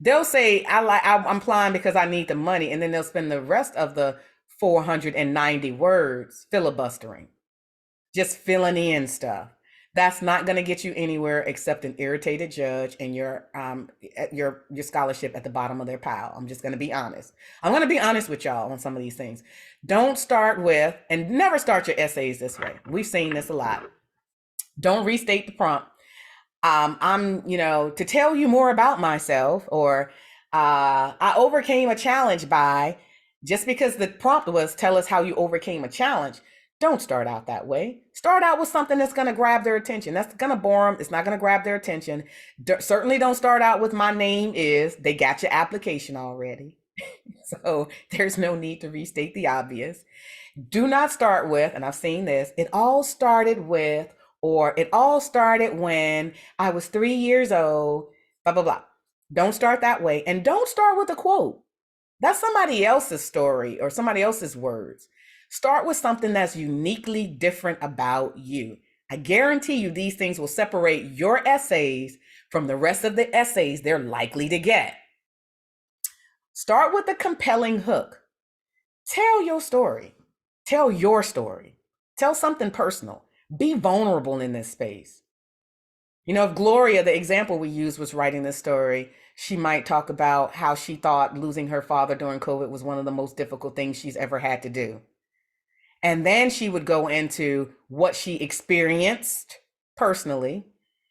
They'll say, I'm applying because I need the money. And then they'll spend the rest of the 490 words filibustering, just filling in stuff. That's not going to get you anywhere except an irritated judge and your scholarship at the bottom of their pile. I'm just going to be honest. I'm going to be honest with y'all on some of these things. Don't start with, and never start your essays this way. We've seen this a lot. Don't restate the prompt. I'm, to tell you more about myself, or I overcame a challenge by, just because the prompt was tell us how you overcame a challenge. Don't start out that way. Start out with something that's going to grab their attention. That's going to bore them. It's not going to grab their attention. Certainly don't start out with my name is. They got your application already. So there's no need to restate the obvious. Do not start with, and I've seen this, it all started with, or it all started when I was 3 years old, blah, blah, blah. Don't start that way. And don't start with a quote. That's somebody else's story or somebody else's words. Start with something that's uniquely different about you. I guarantee you these things will separate your essays from the rest of the essays they're likely to get. Start with a compelling hook. Tell your story. Tell your story. Tell something personal. Be vulnerable in this space. If Gloria, the example we used, was writing this story, she might talk about how she thought losing her father during COVID was one of the most difficult things she's ever had to do. And then she would go into what she experienced personally.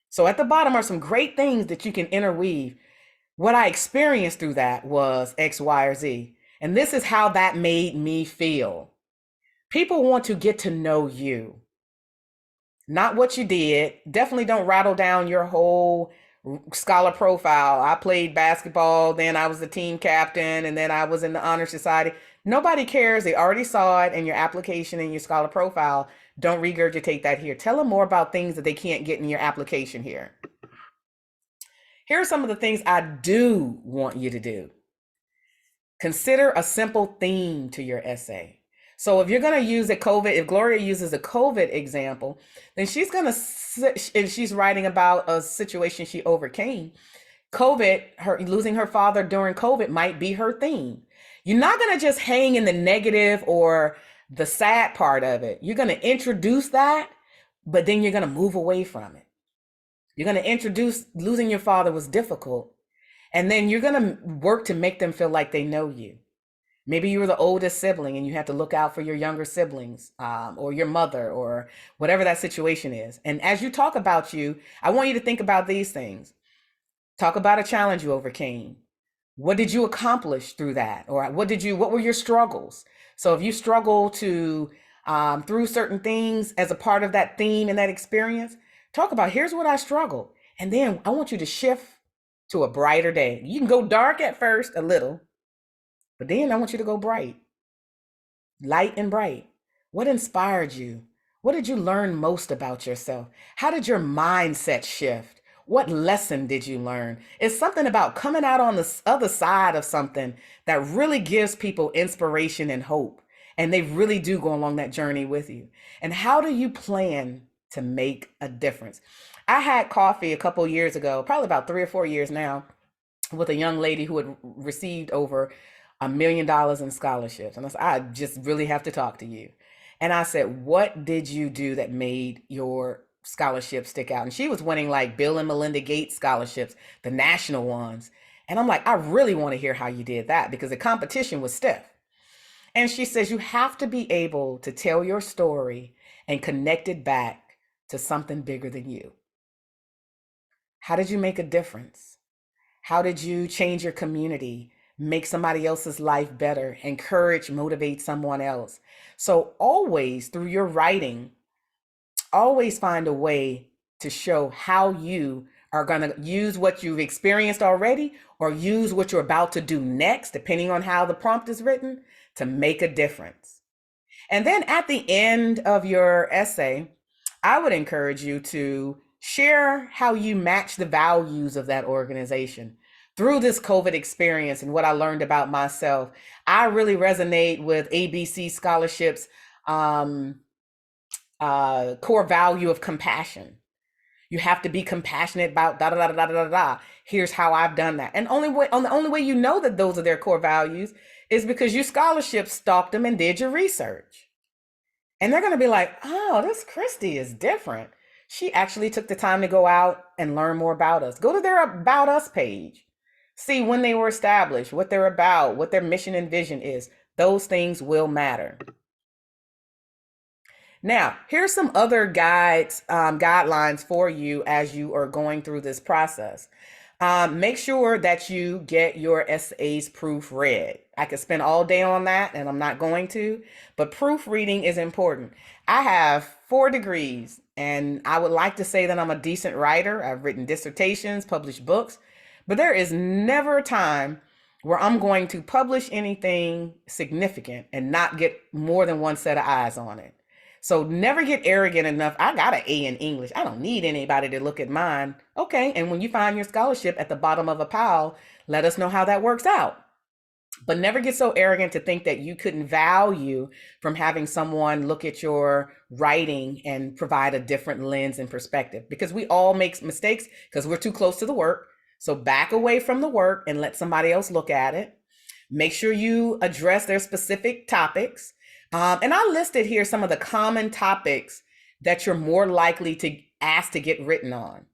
So at the bottom are some great things that you can interweave. What I experienced through that was X, Y, or Z. And this is how that made me feel. People want to get to know you, not what you did. Definitely don't rattle down your whole scholar profile. I played basketball, then I was the team captain, and then I was in the honor society. Nobody cares. They already saw it in your application and your scholar profile. Don't regurgitate that here. Tell them more about things that they can't get in your application here. Here are some of the things I do want you to do. Consider a simple theme to your essay. So if you're going to use if Gloria uses a COVID example, then she's going to, and she's writing about a situation she overcame. COVID, losing her father during COVID might be her theme. You're not going to just hang in the negative or the sad part of it. You're going to introduce that, but then you're going to move away from it. You're going to introduce losing your father was difficult, and then you're going to work to make them feel like they know you. Maybe you were the oldest sibling and you have to look out for your younger siblings, or your mother, or whatever that situation is. And as you talk about you, I want you to think about these things. Talk about a challenge you overcame. What did you accomplish through that? Or what were your struggles? So if you struggle through certain things as a part of that theme and that experience, talk about, here's what I struggled. And then I want you to shift to a brighter day. You can go dark at first a little, but then I want you to go bright, light and bright. What inspired you? What did you learn most about yourself? How did your mindset shift? What lesson did you learn? It's something about coming out on the other side of something that really gives people inspiration and hope. And they really do go along that journey with you. And how do you plan to make a difference? I had coffee a couple years ago, probably about 3 or 4 years now, with a young lady who had received over $1 million in scholarships. And I said, I just really have to talk to you. And I said, what did you do that made your scholarship stick out? And she was winning like Bill and Melinda Gates scholarships, the national ones. And I'm like, I really want to hear how you did that, because the competition was stiff. And she says, you have to be able to tell your story and connect it back to something bigger than you. How did you make a difference? How did you change your community, make somebody else's life better, encourage, motivate someone else? So always through your writing, always find a way to show how you are going to use what you've experienced already, or use what you're about to do next, depending on how the prompt is written, to make a difference. And then at the end of your essay, I would encourage you to share how you match the values of that organization. Through this COVID experience and what I learned about myself, I really resonate with ABC Scholarships core value of compassion. You have to be compassionate about da da da da da da da. Here's how I've done that. And the only way you know that those are their core values is because you scholarship stalked them and did your research. And they're going to be like, oh, this Christie is different. She actually took the time to go out and learn more about us. Go to their About Us page. See when they were established, what they're about, what their mission and vision is. Those things will matter. Now, here's some other guidelines for you as you are going through this process. Make sure that you get your essays proofread. I could spend all day on that, and I'm not going to, but proofreading is important. I have 4 degrees, and I would like to say that I'm a decent writer. I've written dissertations, published books, but there is never a time where I'm going to publish anything significant and not get more than one set of eyes on it. So never get arrogant enough. I got an A in English. I don't need anybody to look at mine. Okay, and when you find your scholarship at the bottom of a pile, let us know how that works out. But never get so arrogant to think that you couldn't value from having someone look at your writing and provide a different lens and perspective, because we all make mistakes because we're too close to the work. So back away from the work and let somebody else look at it. Make sure you address their specific topics. And I listed here some of the common topics that you're more likely to ask to get written on.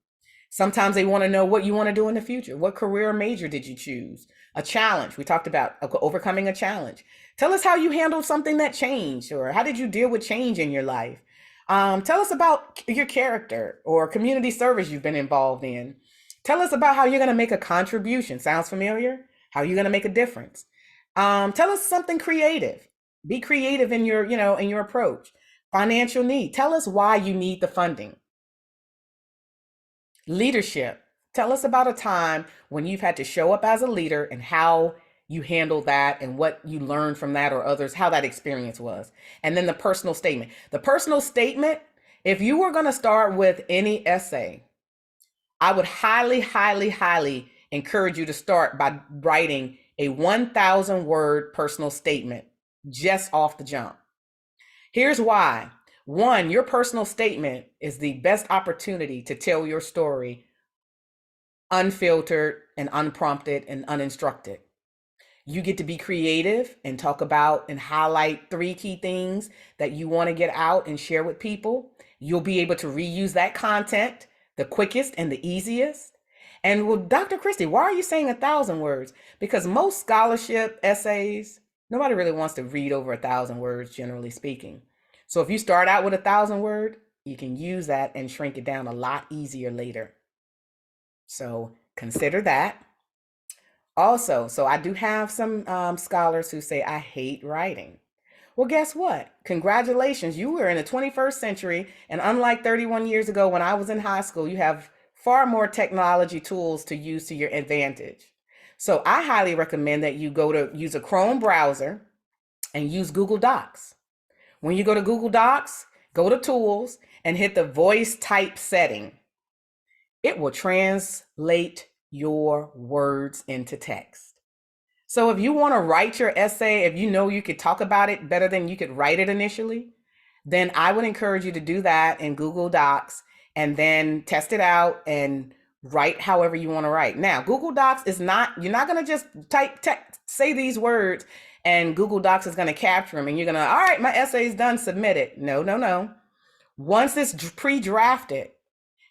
Sometimes they want to know what you want to do in the future. What career or major did you choose? A challenge. We talked about overcoming a challenge. Tell us how you handled something that changed, or how did you deal with change in your life? Tell us about your character or community service you've been involved in. Tell us about how you're going to make a contribution. Sounds familiar? How you're going to make a difference. Tell us something creative. Be creative in your, in your approach. Financial need. Tell us why you need the funding. Leadership. Tell us about a time when you've had to show up as a leader and how you handled that and what you learned from that or others, how that experience was. And then the personal statement. The personal statement, if you were going to start with any essay, I would highly, highly, highly encourage you to start by writing a 1,000 word personal statement just off the jump. Here's why. 1, your personal statement is the best opportunity to tell your story unfiltered and unprompted and uninstructed. You get to be creative and talk about and highlight 3 key things that you want to get out and share with people. You'll be able to reuse that content the quickest and the easiest. And well, Dr. Christie, why are you saying 1,000 words? Because most scholarship essays, nobody really wants to read over 1,000 words, generally speaking. So if you start out with 1,000 word, you can use that and shrink it down a lot easier later. So consider that. Also, so I do have some scholars who say, I hate writing. Well, guess what? Congratulations, you were in the 21st century. And unlike 31 years ago when I was in high school, you have far more technology tools to use to your advantage. So I highly recommend that you use a Chrome browser and use Google Docs. When you go to Google Docs, go to Tools and hit the voice type setting. It will translate your words into text. So if you want to write your essay, if you know you could talk about it better than you could write it initially, then I would encourage you to do that in Google Docs and then test it out and write however you want to write. Now, Google Docs is not, you're not going to just say these words and Google Docs is going to capture them and you're going to, all right, my essay is done, submit it. No. Once it's pre-drafted,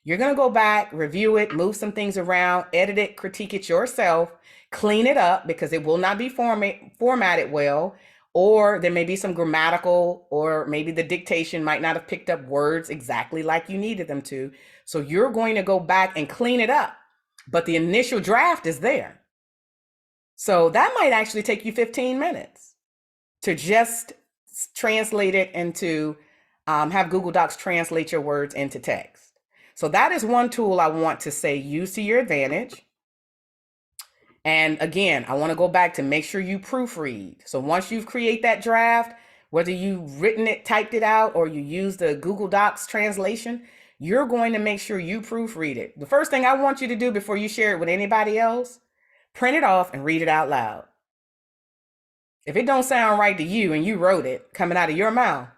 you're going to go back, review it, move some things around, edit it, critique it yourself, clean it up because it will not be formatted well, or there may be some grammatical, or maybe the dictation might not have picked up words exactly like you needed them to. So you're going to go back and clean it up, but the initial draft is there. So that might actually take you 15 minutes to just translate it into, have Google Docs translate your words into text. So that is one tool I want to say use to your advantage. And again, I want to go back to make sure you proofread. So once you create that draft, whether you've written it, typed it out, or you use the Google Docs translation, you're going to make sure you proofread it. The first thing I want you to do before you share it with anybody else, print it off and read it out loud. If it don't sound right to you and you wrote it coming out of your mouth,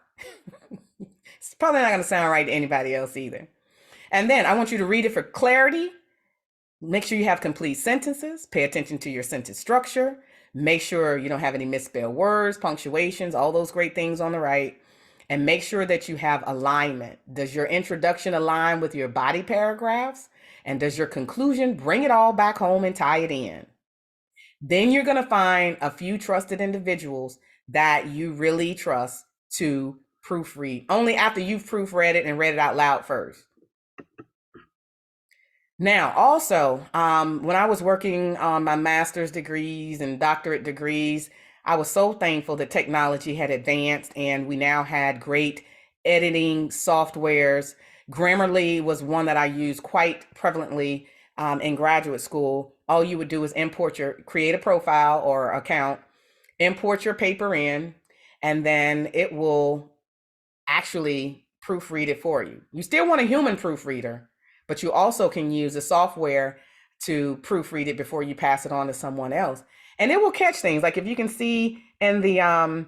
it's probably not going to sound right to anybody else either. And then I want you to read it for clarity. Make sure you have complete sentences. Pay attention to your sentence structure. Make sure you don't have any misspelled words, punctuations, all those great things on the right. And make sure that you have alignment. Does your introduction align with your body paragraphs? And does your conclusion bring it all back home and tie it in? Then you're going to find a few trusted individuals that you really trust to proofread, only after you've proofread it and read it out loud first. Now, also, when I was working on my master's degrees and doctorate degrees, I was so thankful that technology had advanced and we now had great editing softwares. Grammarly was one that I used quite prevalently in graduate school. All you would do is create a profile or account, import your paper in, and then it will actually proofread it for you. You still want a human proofreader, but you also can use the software to proofread it before you pass it on to someone else. And it will catch things. Like if you can see in the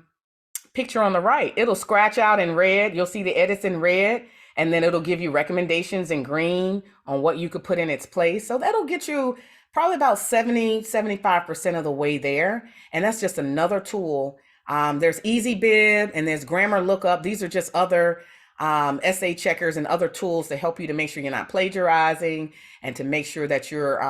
picture on the right, it'll scratch out in red. You'll see the edits in red, and then it'll give you recommendations in green on what you could put in its place. So that'll get you probably about 75% of the way there. And that's just another tool. There's EasyBib and there's Grammar Lookup. These are just other essay checkers and other tools to help you to make sure you're not plagiarizing and to make sure that you're,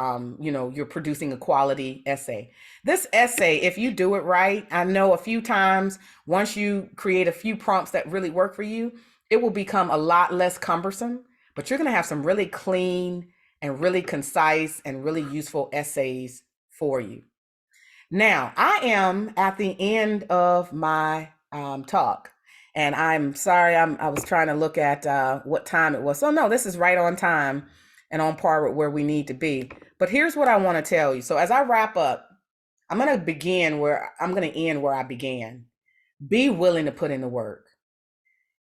you're producing a quality essay. This essay, if you do it right, I know a few times, once you create a few prompts that really work for you, it will become a lot less cumbersome, but you're going to have some really clean and really concise and really useful essays for you. Now, I am at the end of my talk. And I'm sorry, I was trying to look at what time it was. So no, this is right on time and on par with where we need to be. But here's what I want to tell you. So as I wrap up, I'm going to end where I began. Be willing to put in the work.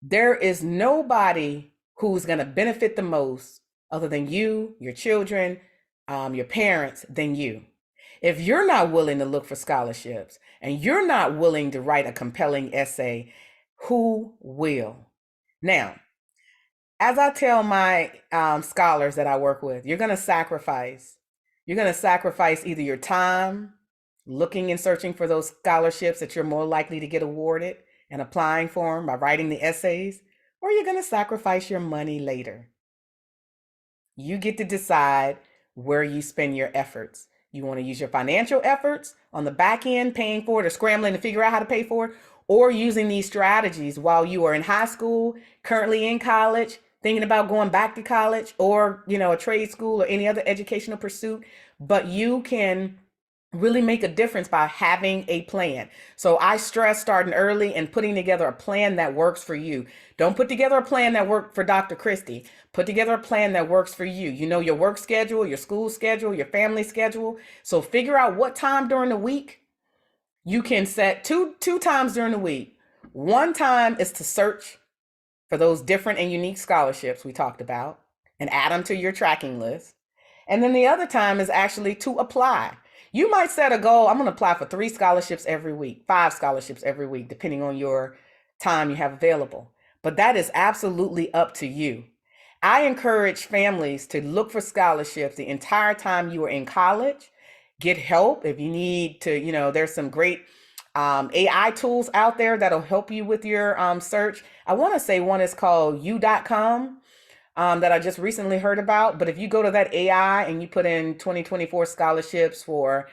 There is nobody who's going to benefit the most other than you, your children, your parents, than you. If you're not willing to look for scholarships and you're not willing to write a compelling essay, who will? Now, as I tell my scholars that I work with, you're going to sacrifice. You're going to sacrifice either your time looking and searching for those scholarships that you're more likely to get awarded and applying for them by writing the essays, or you're going to sacrifice your money later. You get to decide where you spend your efforts. You want to use your financial efforts on the back end, paying for it or scrambling to figure out how to pay for it, or using these strategies while you are in high school, currently in college, thinking about going back to college, or, a trade school or any other educational pursuit. But you can really make a difference by having a plan. So I stress starting early and putting together a plan that works for you. Don't put together a plan that worked for Dr. Christie. Put together a plan that works for you. You know your work schedule, your school schedule, your family schedule. So figure out what time during the week you can set two times during the week. One time is to search for those different and unique scholarships we talked about and add them to your tracking list. And then the other time is actually to apply. You might set a goal. I'm going to apply for 3 scholarships every week, 5 scholarships every week, depending on your time you have available. But that is absolutely up to you. I encourage families to look for scholarships the entire time you are in college. Get help if you need to, there's some great AI tools out there that'll help you with your search. I want to say one is called you.com. That I just recently heard about. But if you go to that AI and you put in 2024 scholarships for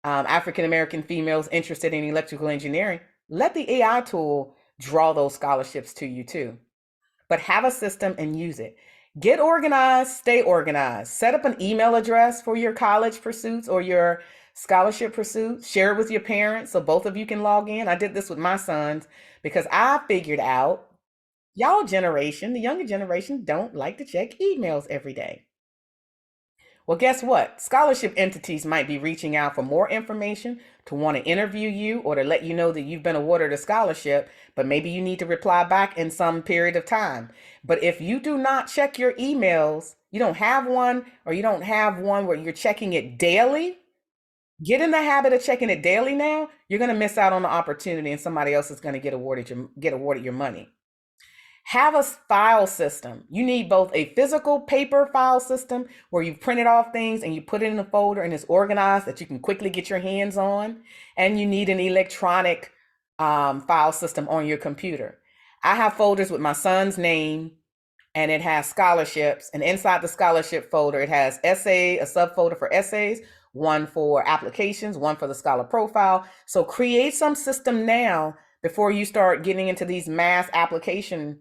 African-American females interested in electrical engineering, let the AI tool draw those scholarships to you too. But have a system and use it. Get organized, stay organized. Set up an email address for your college pursuits or your scholarship pursuits. Share it with your parents so both of you can log in. I did this with my sons because I figured out y'all generation, the younger generation, don't like to check emails every day. Well, guess what? Scholarship entities might be reaching out for more information, to want to interview you, or to let you know that you've been awarded a scholarship, but maybe you need to reply back in some period of time. But if you do not check your emails, you don't have one, or you don't have one where you're checking it daily, get in the habit of checking it daily now. You're going to miss out on the opportunity and somebody else is going to get awarded your money. Have a file system. You need both a physical paper file system where you printed off things and you put it in a folder and it's organized that you can quickly get your hands on. And you need an electronic file system on your computer. I have folders with my son's name, and it has scholarships. And inside the scholarship folder, it has a subfolder for essays, one for applications, one for the scholar profile. So create some system now before you start getting into these mass application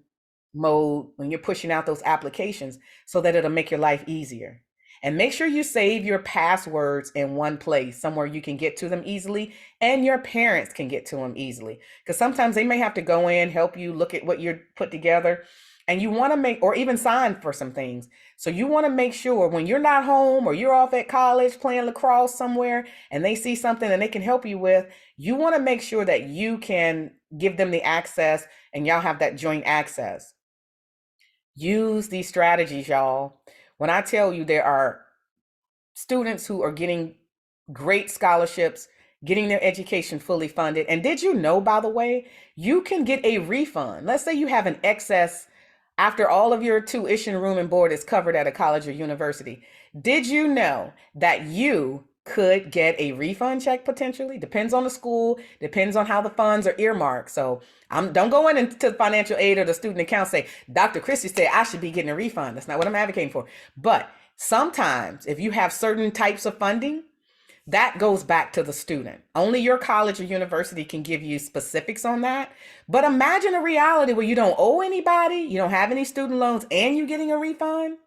mode when you're pushing out those applications, so that it'll make your life easier. And make sure you save your passwords in one place, somewhere you can get to them easily and your parents can get to them easily. Because sometimes they may have to go in, help you look at what you're put together, and you want to make, or even sign for some things. So you want to make sure when you're not home or you're off at college playing lacrosse somewhere and they see something and they can help you with, you want to make sure that you can give them the access and y'all have that joint access. Use these strategies, y'all. When I tell you there are students who are getting great scholarships, getting their education fully funded. And did you know, by the way, you can get a refund. Let's say you have an excess after all of your tuition, room, and board is covered at a college or university. Did you know that you could get a refund check potentially? Depends on the school, depends on how the funds are earmarked. So don't go into financial aid or the student account say, Dr. Christie said I should be getting a refund. That's not what I'm advocating for. But sometimes if you have certain types of funding, that goes back to the student. Only your college or university can give you specifics on that. But imagine a reality where you don't owe anybody, you don't have any student loans, and you're getting a refund.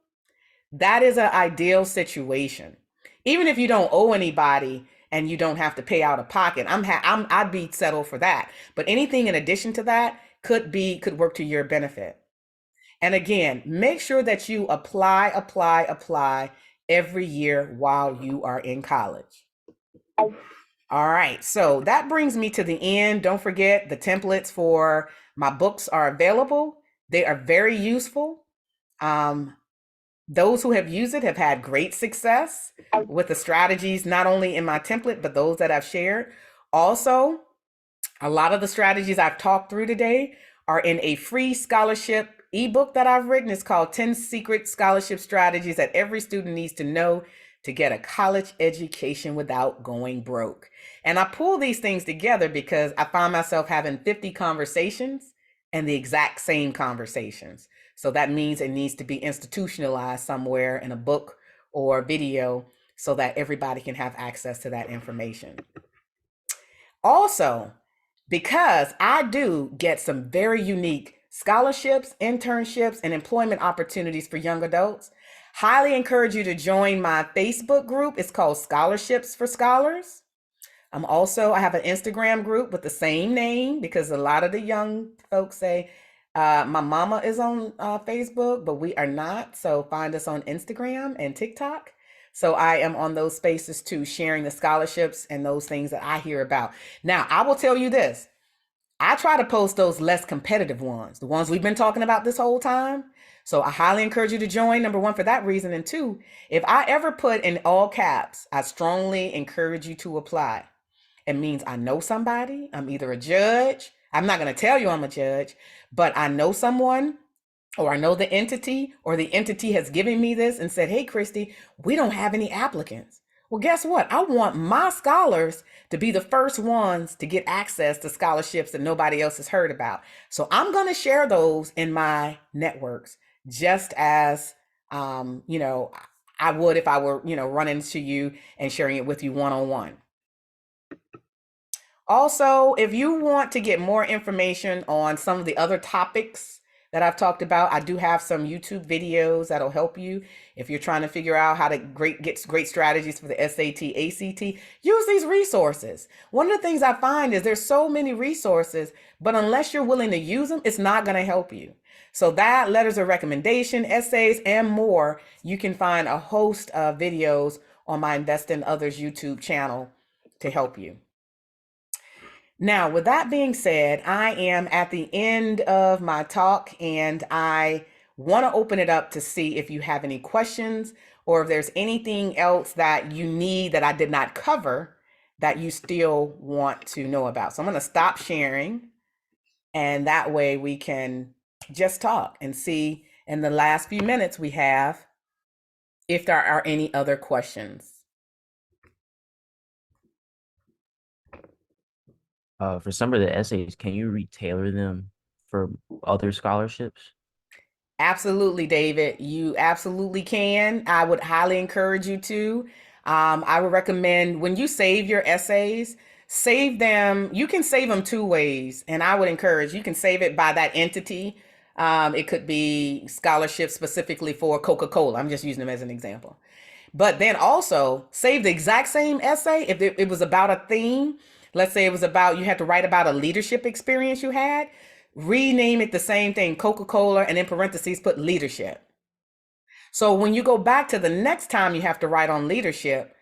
That is an ideal situation. Even if you don't owe anybody and you don't have to pay out of pocket, I'd be settled for that. But anything in addition to that could work to your benefit. And again, make sure that you apply every year while you are in college. All right, so that brings me to the end. Don't forget, the templates for my books are available. They are very useful. Those who have used it have had great success with the strategies, not only in my template, but those that I've shared. Also, a lot of the strategies I've talked through today are in a free scholarship ebook that I've written. It's called 10 Secret Scholarship Strategies that every student needs to know to get a college education without going broke. And I pull these things together because I find myself having 50 conversations and the exact same conversations. So that means it needs to be institutionalized somewhere in a book or video so that everybody can have access to that information. Also, because I do get some very unique scholarships, internships, and employment opportunities for young adults, highly encourage you to join my Facebook group. It's called Scholarships for Scholars. I have an Instagram group with the same name because a lot of the young folks say, my mama is on Facebook, but we are not. So find us on Instagram and TikTok. So I am on those spaces too, sharing the scholarships and those things that I hear about. Now, I will tell you this. I try to post those less competitive ones, the ones we've been talking about this whole time. So I highly encourage you to join, number one, for that reason. And two, if I ever put in all caps, I strongly encourage you to apply. It means I know somebody. I'm either a judge. I'm not going to tell you I'm a judge, but I know someone, or I know the entity, or the entity has given me this and said, hey, Christie, we don't have any applicants. Well, guess what? I want my scholars to be the first ones to get access to scholarships that nobody else has heard about. So I'm going to share those in my networks, just as, I would if I were, running to you and sharing it with you one-on-one. Also, if you want to get more information on some of the other topics that I've talked about, I do have some YouTube videos that'll help you if you're trying to figure out how to get great strategies for the SAT, ACT. Use these resources. One of the things I find is there's so many resources, but unless you're willing to use them, it's not going to help you. So that, letters of recommendation, essays, and more, you can find a host of videos on my Invest in Others YouTube channel to help you. Now, with that being said, I am at the end of my talk, and I want to open it up to see if you have any questions or if there's anything else that you need that I did not cover that you still want to know about. So I'm going to stop sharing, and that way we can just talk and see in the last few minutes we have if there are any other questions. For some of the essays, can you retailor them for other scholarships? Absolutely, David. You absolutely can. I would highly encourage you to. I would recommend when you save your essays, save them. You can save them two ways. And I would encourage you can save it by that entity. It could be scholarships specifically for Coca-Cola. I'm just using them as an example. But then also save the exact same essay if it was about a theme. Let's say it was about, you had to write about a leadership experience you had, rename it the same thing, Coca-Cola, and in parentheses put leadership. So when you go back to the next time you have to write on leadership,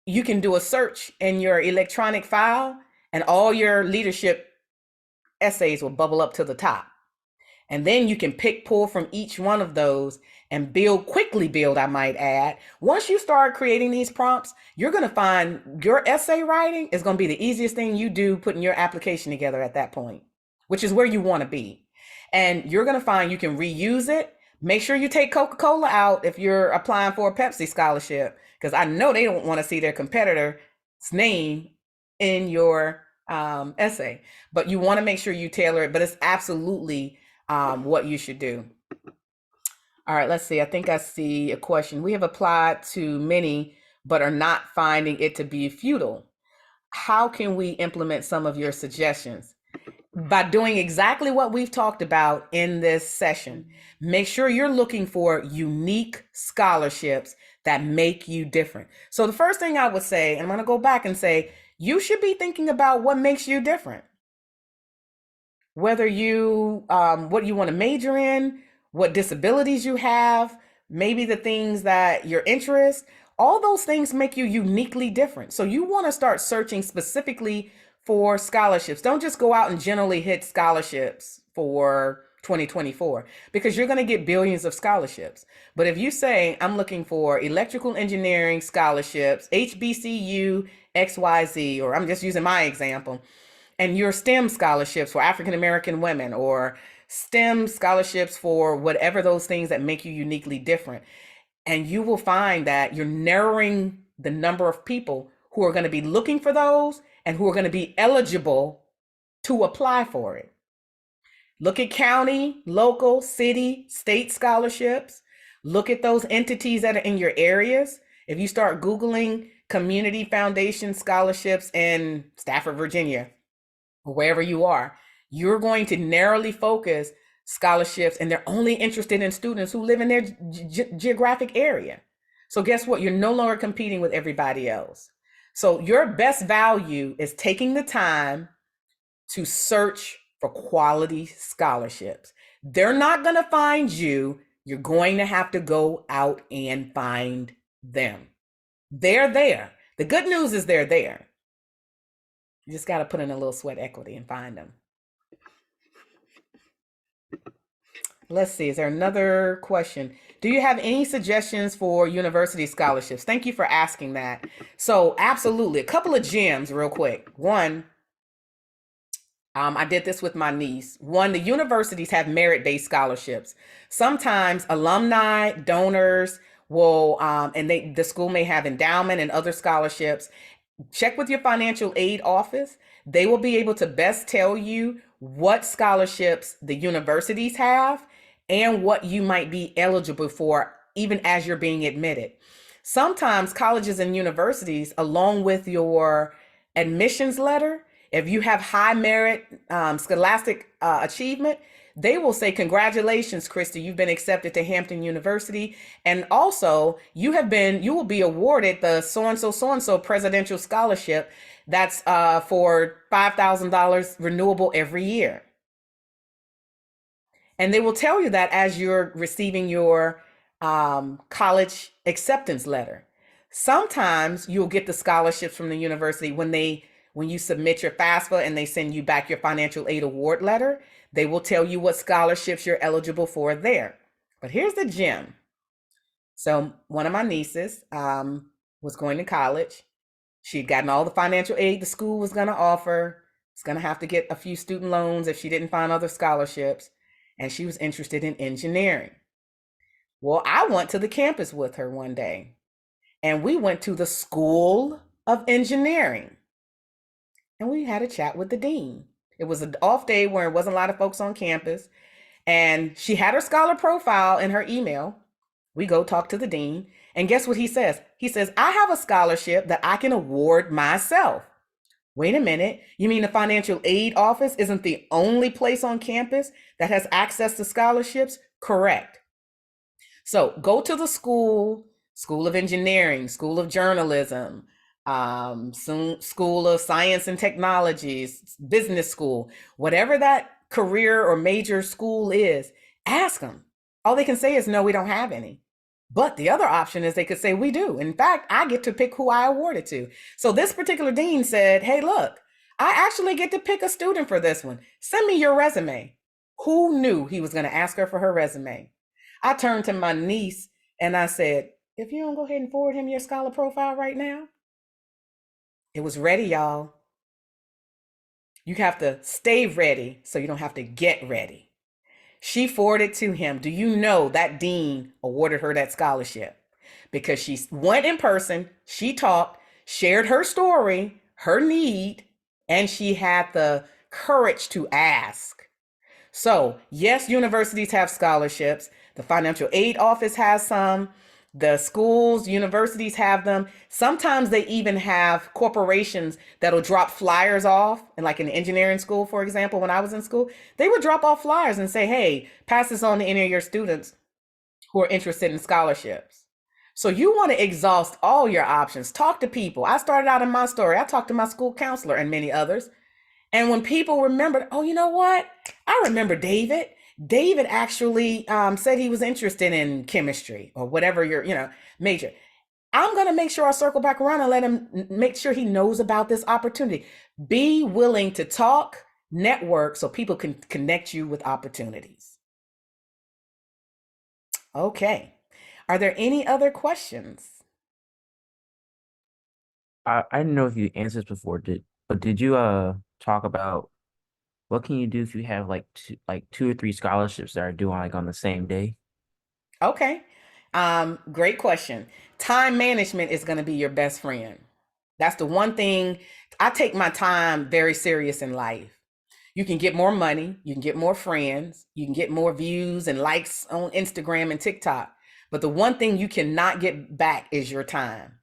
you can do a search in your electronic file and all your leadership essays will bubble up to the top. And then you can pull from each one of those and quickly build, I might add. Once you start creating these prompts, you're going to find your essay writing is going to be the easiest thing you do, putting your application together at that point, which is where you want to be. And you're going to find you can reuse it. Make sure you take Coca-Cola out if you're applying for a Pepsi scholarship, because I know they don't want to see their competitor's name in your essay, but you want to make sure you tailor it. But it's absolutely what you should do. All right, let's see. I think I see a question. We have applied to many, but are not finding it to be futile. How can we implement some of your suggestions? By doing exactly what we've talked about in this session. Make sure you're looking for unique scholarships that make you different. So the first thing I would say, and I'm going to go back and say, you should be thinking about what makes you different. Whether you, what you want to major in, what disabilities you have, maybe the things that your interest, all those things make you uniquely different. So you want to start searching specifically for scholarships. Don't just go out and generally hit scholarships for 2024, because you're going to get billions of scholarships. But if you say, I'm looking for electrical engineering scholarships, HBCU, XYZ, or I'm just using my example, and your STEM scholarships for African-American women, or STEM scholarships for whatever those things that make you uniquely different. And you will find that you're narrowing the number of people who are going to be looking for those and who are going to be eligible to apply for it. Look at county, local, city, state scholarships. Look at those entities that are in your areas. If you start Googling community foundation scholarships in Stafford, Virginia, or wherever you are, you're going to narrowly focus scholarships, and they're only interested in students who live in their geographic area. So guess what? You're no longer competing with everybody else. So your best value is taking the time to search for quality scholarships. They're not going to find you. You're going to have to go out and find them. They're there. The good news is they're there. You just got to put in a little sweat equity and find them. Let's see, is there another question? Do you have any suggestions for university scholarships? Thank you for asking that. So absolutely, a couple of gems real quick. One, I did this with my niece. One, the universities have merit-based scholarships. Sometimes alumni, donors will, and the school may have endowment and other scholarships. Check with your financial aid office. They will be able to best tell you what scholarships the universities have and what you might be eligible for even as you're being admitted. Sometimes colleges and universities, along with your admissions letter, if you have high merit scholastic achievement, they will say, congratulations, Christie, you've been accepted to Hampton University. And also you will be awarded the so-and-so presidential scholarship that's for $5,000 renewable every year. And they will tell you that as you're receiving your college acceptance letter. Sometimes you'll get the scholarships from the university when you submit your FAFSA and they send you back your financial aid award letter. They will tell you what scholarships you're eligible for there. But here's the gem. So one of my nieces was going to college. She'd gotten all the financial aid the school was going to offer. Was going to have to get a few student loans if she didn't find other scholarships. and she was interested in engineering. Well, I went to the campus with her one day, and we went to the School of Engineering, and we had a chat with the dean. It was an off day where it wasn't a lot of folks on campus, and she had her scholar profile in her email. We go talk to the dean, and guess what he says? He says, I have a scholarship that I can award myself. Wait a minute, you mean the financial aid office isn't the only place on campus that has access to scholarships? Correct. So go to the school of engineering, school of journalism, school of science and technologies, business school, whatever that career or major school is, ask them. All they can say is, no, we don't have any. But the other option is they could say, we do. In fact, I get to pick who I award it to. So this particular dean said, hey, look, I actually get to pick a student for this one. Send me your resume. Who knew he was going to ask her for her resume? I turned to my niece and I said, if you don't go ahead and forward him your scholar profile right now. It was ready, y'all. You have to stay ready so you don't have to get ready. She forwarded to him. Do you know that dean awarded her that scholarship? Because she went in person, she talked, shared her story, her need, and she had the courage to ask. So, yes, universities have scholarships. The financial aid office has some. The schools, universities have them. Sometimes they even have corporations that'll drop flyers off. And like in engineering school, for example, when I was in school, they would drop off flyers and say, hey, pass this on to any of your students who are interested in scholarships. So you want to exhaust all your options. Talk to people. I started out in my story. I talked to my school counselor and many others. And when people remembered, oh, you know what? I remember David. David actually said he was interested in chemistry or whatever your, major. I'm going to make sure I circle back around and let him make sure he knows about this opportunity. Be willing to talk, network, so people can connect you with opportunities. Okay. Are there any other questions? I didn't know if you answered this before, but did you talk about what can you do if you have like two or three scholarships that are due on the same day? Okay. Great question. Time management is going to be your best friend. That's the one thing. I take my time very serious in life. You can get more money, you can get more friends, you can get more views and likes on Instagram and TikTok. But the one thing you cannot get back is your time.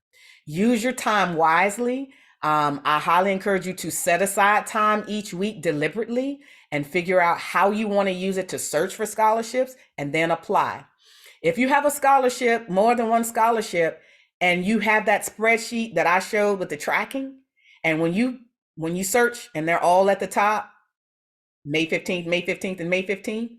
Use your time wisely. I highly encourage you to set aside time each week deliberately and figure out how you want to use it to search for scholarships and then apply. If you have a scholarship, more than one scholarship, and you have that spreadsheet that I showed with the tracking, and when you search and they're all at the top, May 15th, May 15th, and May 15th,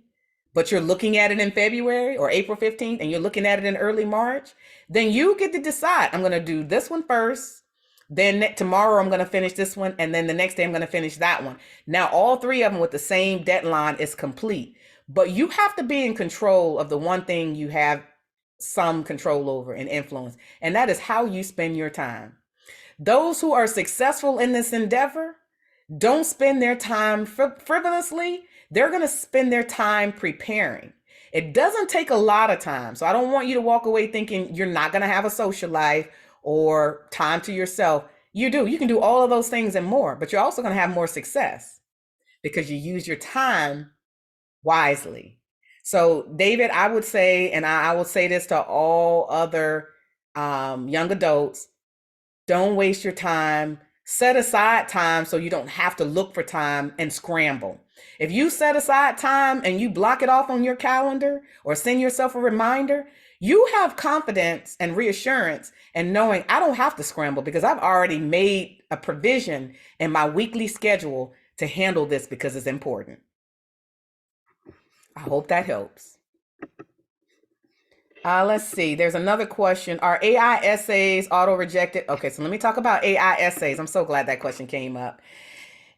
but you're looking at it in February or April 15th, and you're looking at it in early March, then you get to decide, I'm going to do this one first. Then tomorrow I'm going to finish this one. And then the next day I'm going to finish that one. Now, all three of them with the same deadline is complete. But you have to be in control of the one thing you have some control over and influence. And that is how you spend your time. Those who are successful in this endeavor don't spend their time frivolously. They're going to spend their time preparing. It doesn't take a lot of time. So I don't want you to walk away thinking you're not going to have a social life or time to yourself. You do. You can do all of those things and more, but you're also going to have more success because you use your time wisely. So David, I would say, and I will say this to all other young adults, don't waste your time. Set aside time so you don't have to look for time and scramble. If you set aside time and you block it off on your calendar or send yourself a reminder, you have confidence and reassurance and knowing I don't have to scramble because I've already made a provision in my weekly schedule to handle this because it's important. I hope that helps. Let's see. There's another question. Are AI essays auto-rejected? Okay, so let me talk about AI essays. I'm so glad that question came up.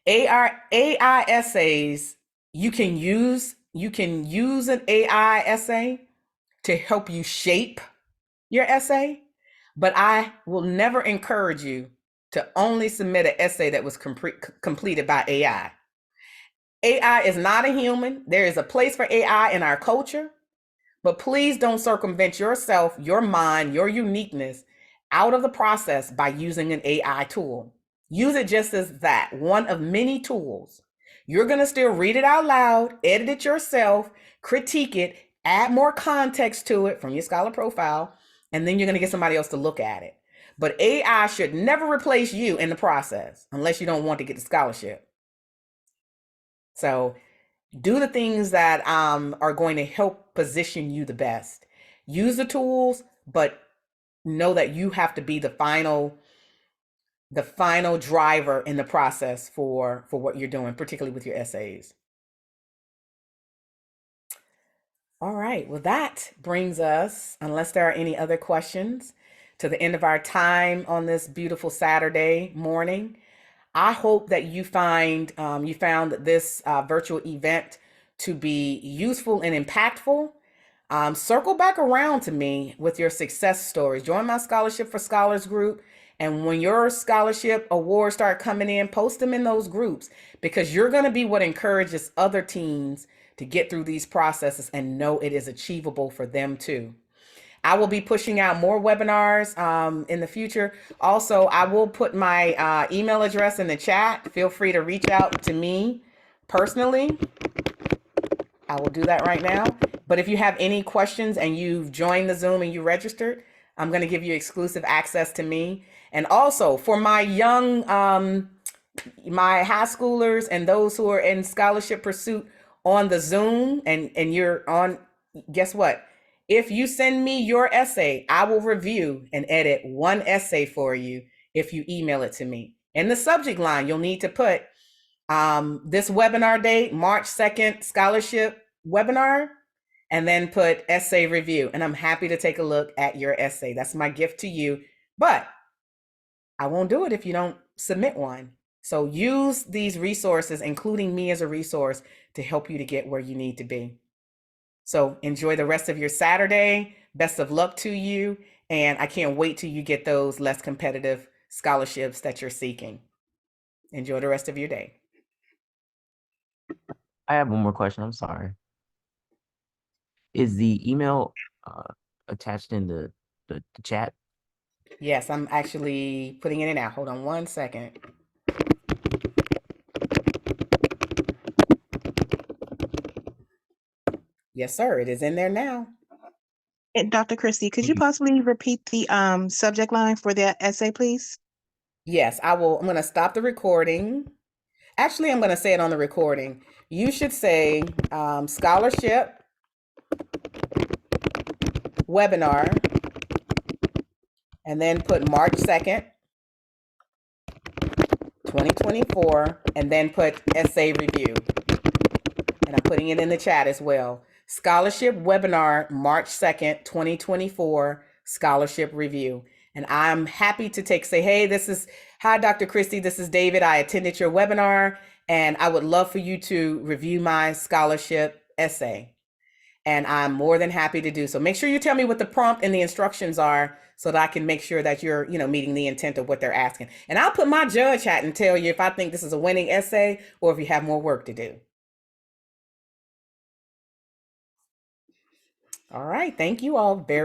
AI essays, you can use an AI essay to help you shape your essay, but I will never encourage you to only submit an essay that was completed by AI. AI is not a human. There is a place for AI in our culture, but please don't circumvent yourself, your mind, your uniqueness out of the process by using an AI tool. Use it just as that, one of many tools. You're going to still read it out loud, edit it yourself, critique it, add more context to it from your scholar profile, and then you're going to get somebody else to look at it. But AI should never replace you in the process unless you don't want to get the scholarship. So do the things that are going to help position you the best. Use the tools, but know that you have to be the final driver in the process for what you're doing, particularly with your essays. All right, well, that brings us, unless there are any other questions, to the end of our time on this beautiful Saturday morning. I hope that you found this virtual event to be useful and impactful. Circle back around to me with your success stories. Join my Scholarship for Scholars group. And when your scholarship awards start coming in, post them in those groups, because you're going to be what encourages other teens to get through these processes and know it is achievable for them too. I will be pushing out more webinars in the future. Also, I will put my email address in the chat. Feel free to reach out to me personally. I will do that right now. But if you have any questions and you've joined the Zoom and you registered, I'm going to give you exclusive access to me. And also for my young, my high schoolers and those who are in scholarship pursuit on the Zoom and you're on, guess what? If you send me your essay, I will review and edit one essay for you if you email it to me. In the subject line, you'll need to put this webinar date, March 2nd, scholarship webinar, and then put essay review. And I'm happy to take a look at your essay. That's my gift to you. But I won't do it if you don't submit one. So use these resources, including me as a resource, to help you to get where you need to be. So enjoy the rest of your Saturday. Best of luck to you. And I can't wait till you get those less competitive scholarships that you're seeking. Enjoy the rest of your day. I have one more question. I'm sorry. Is the email attached in the chat? Yes, I'm actually putting it in now. Hold on one second. Yes, sir. It is in there now. And Dr. Christie, could you possibly repeat the subject line for that essay, please? Yes, I will. I'm going to stop the recording. Actually, I'm going to say it on the recording. You should say scholarship webinar and then put March 2nd, 2024, and then put essay review. And I'm putting it in the chat as well. Scholarship webinar, March 2nd, 2024, scholarship review. And I'm happy to say, hey, hi, Dr. Christie, this is David. I attended your webinar and I would love for you to review my scholarship essay. And I'm more than happy to do so. Make sure you tell me what the prompt and the instructions are so that I can make sure that you're, meeting the intent of what they're asking. And I'll put my judge hat and tell you if I think this is a winning essay or if you have more work to do. All right. Thank you all very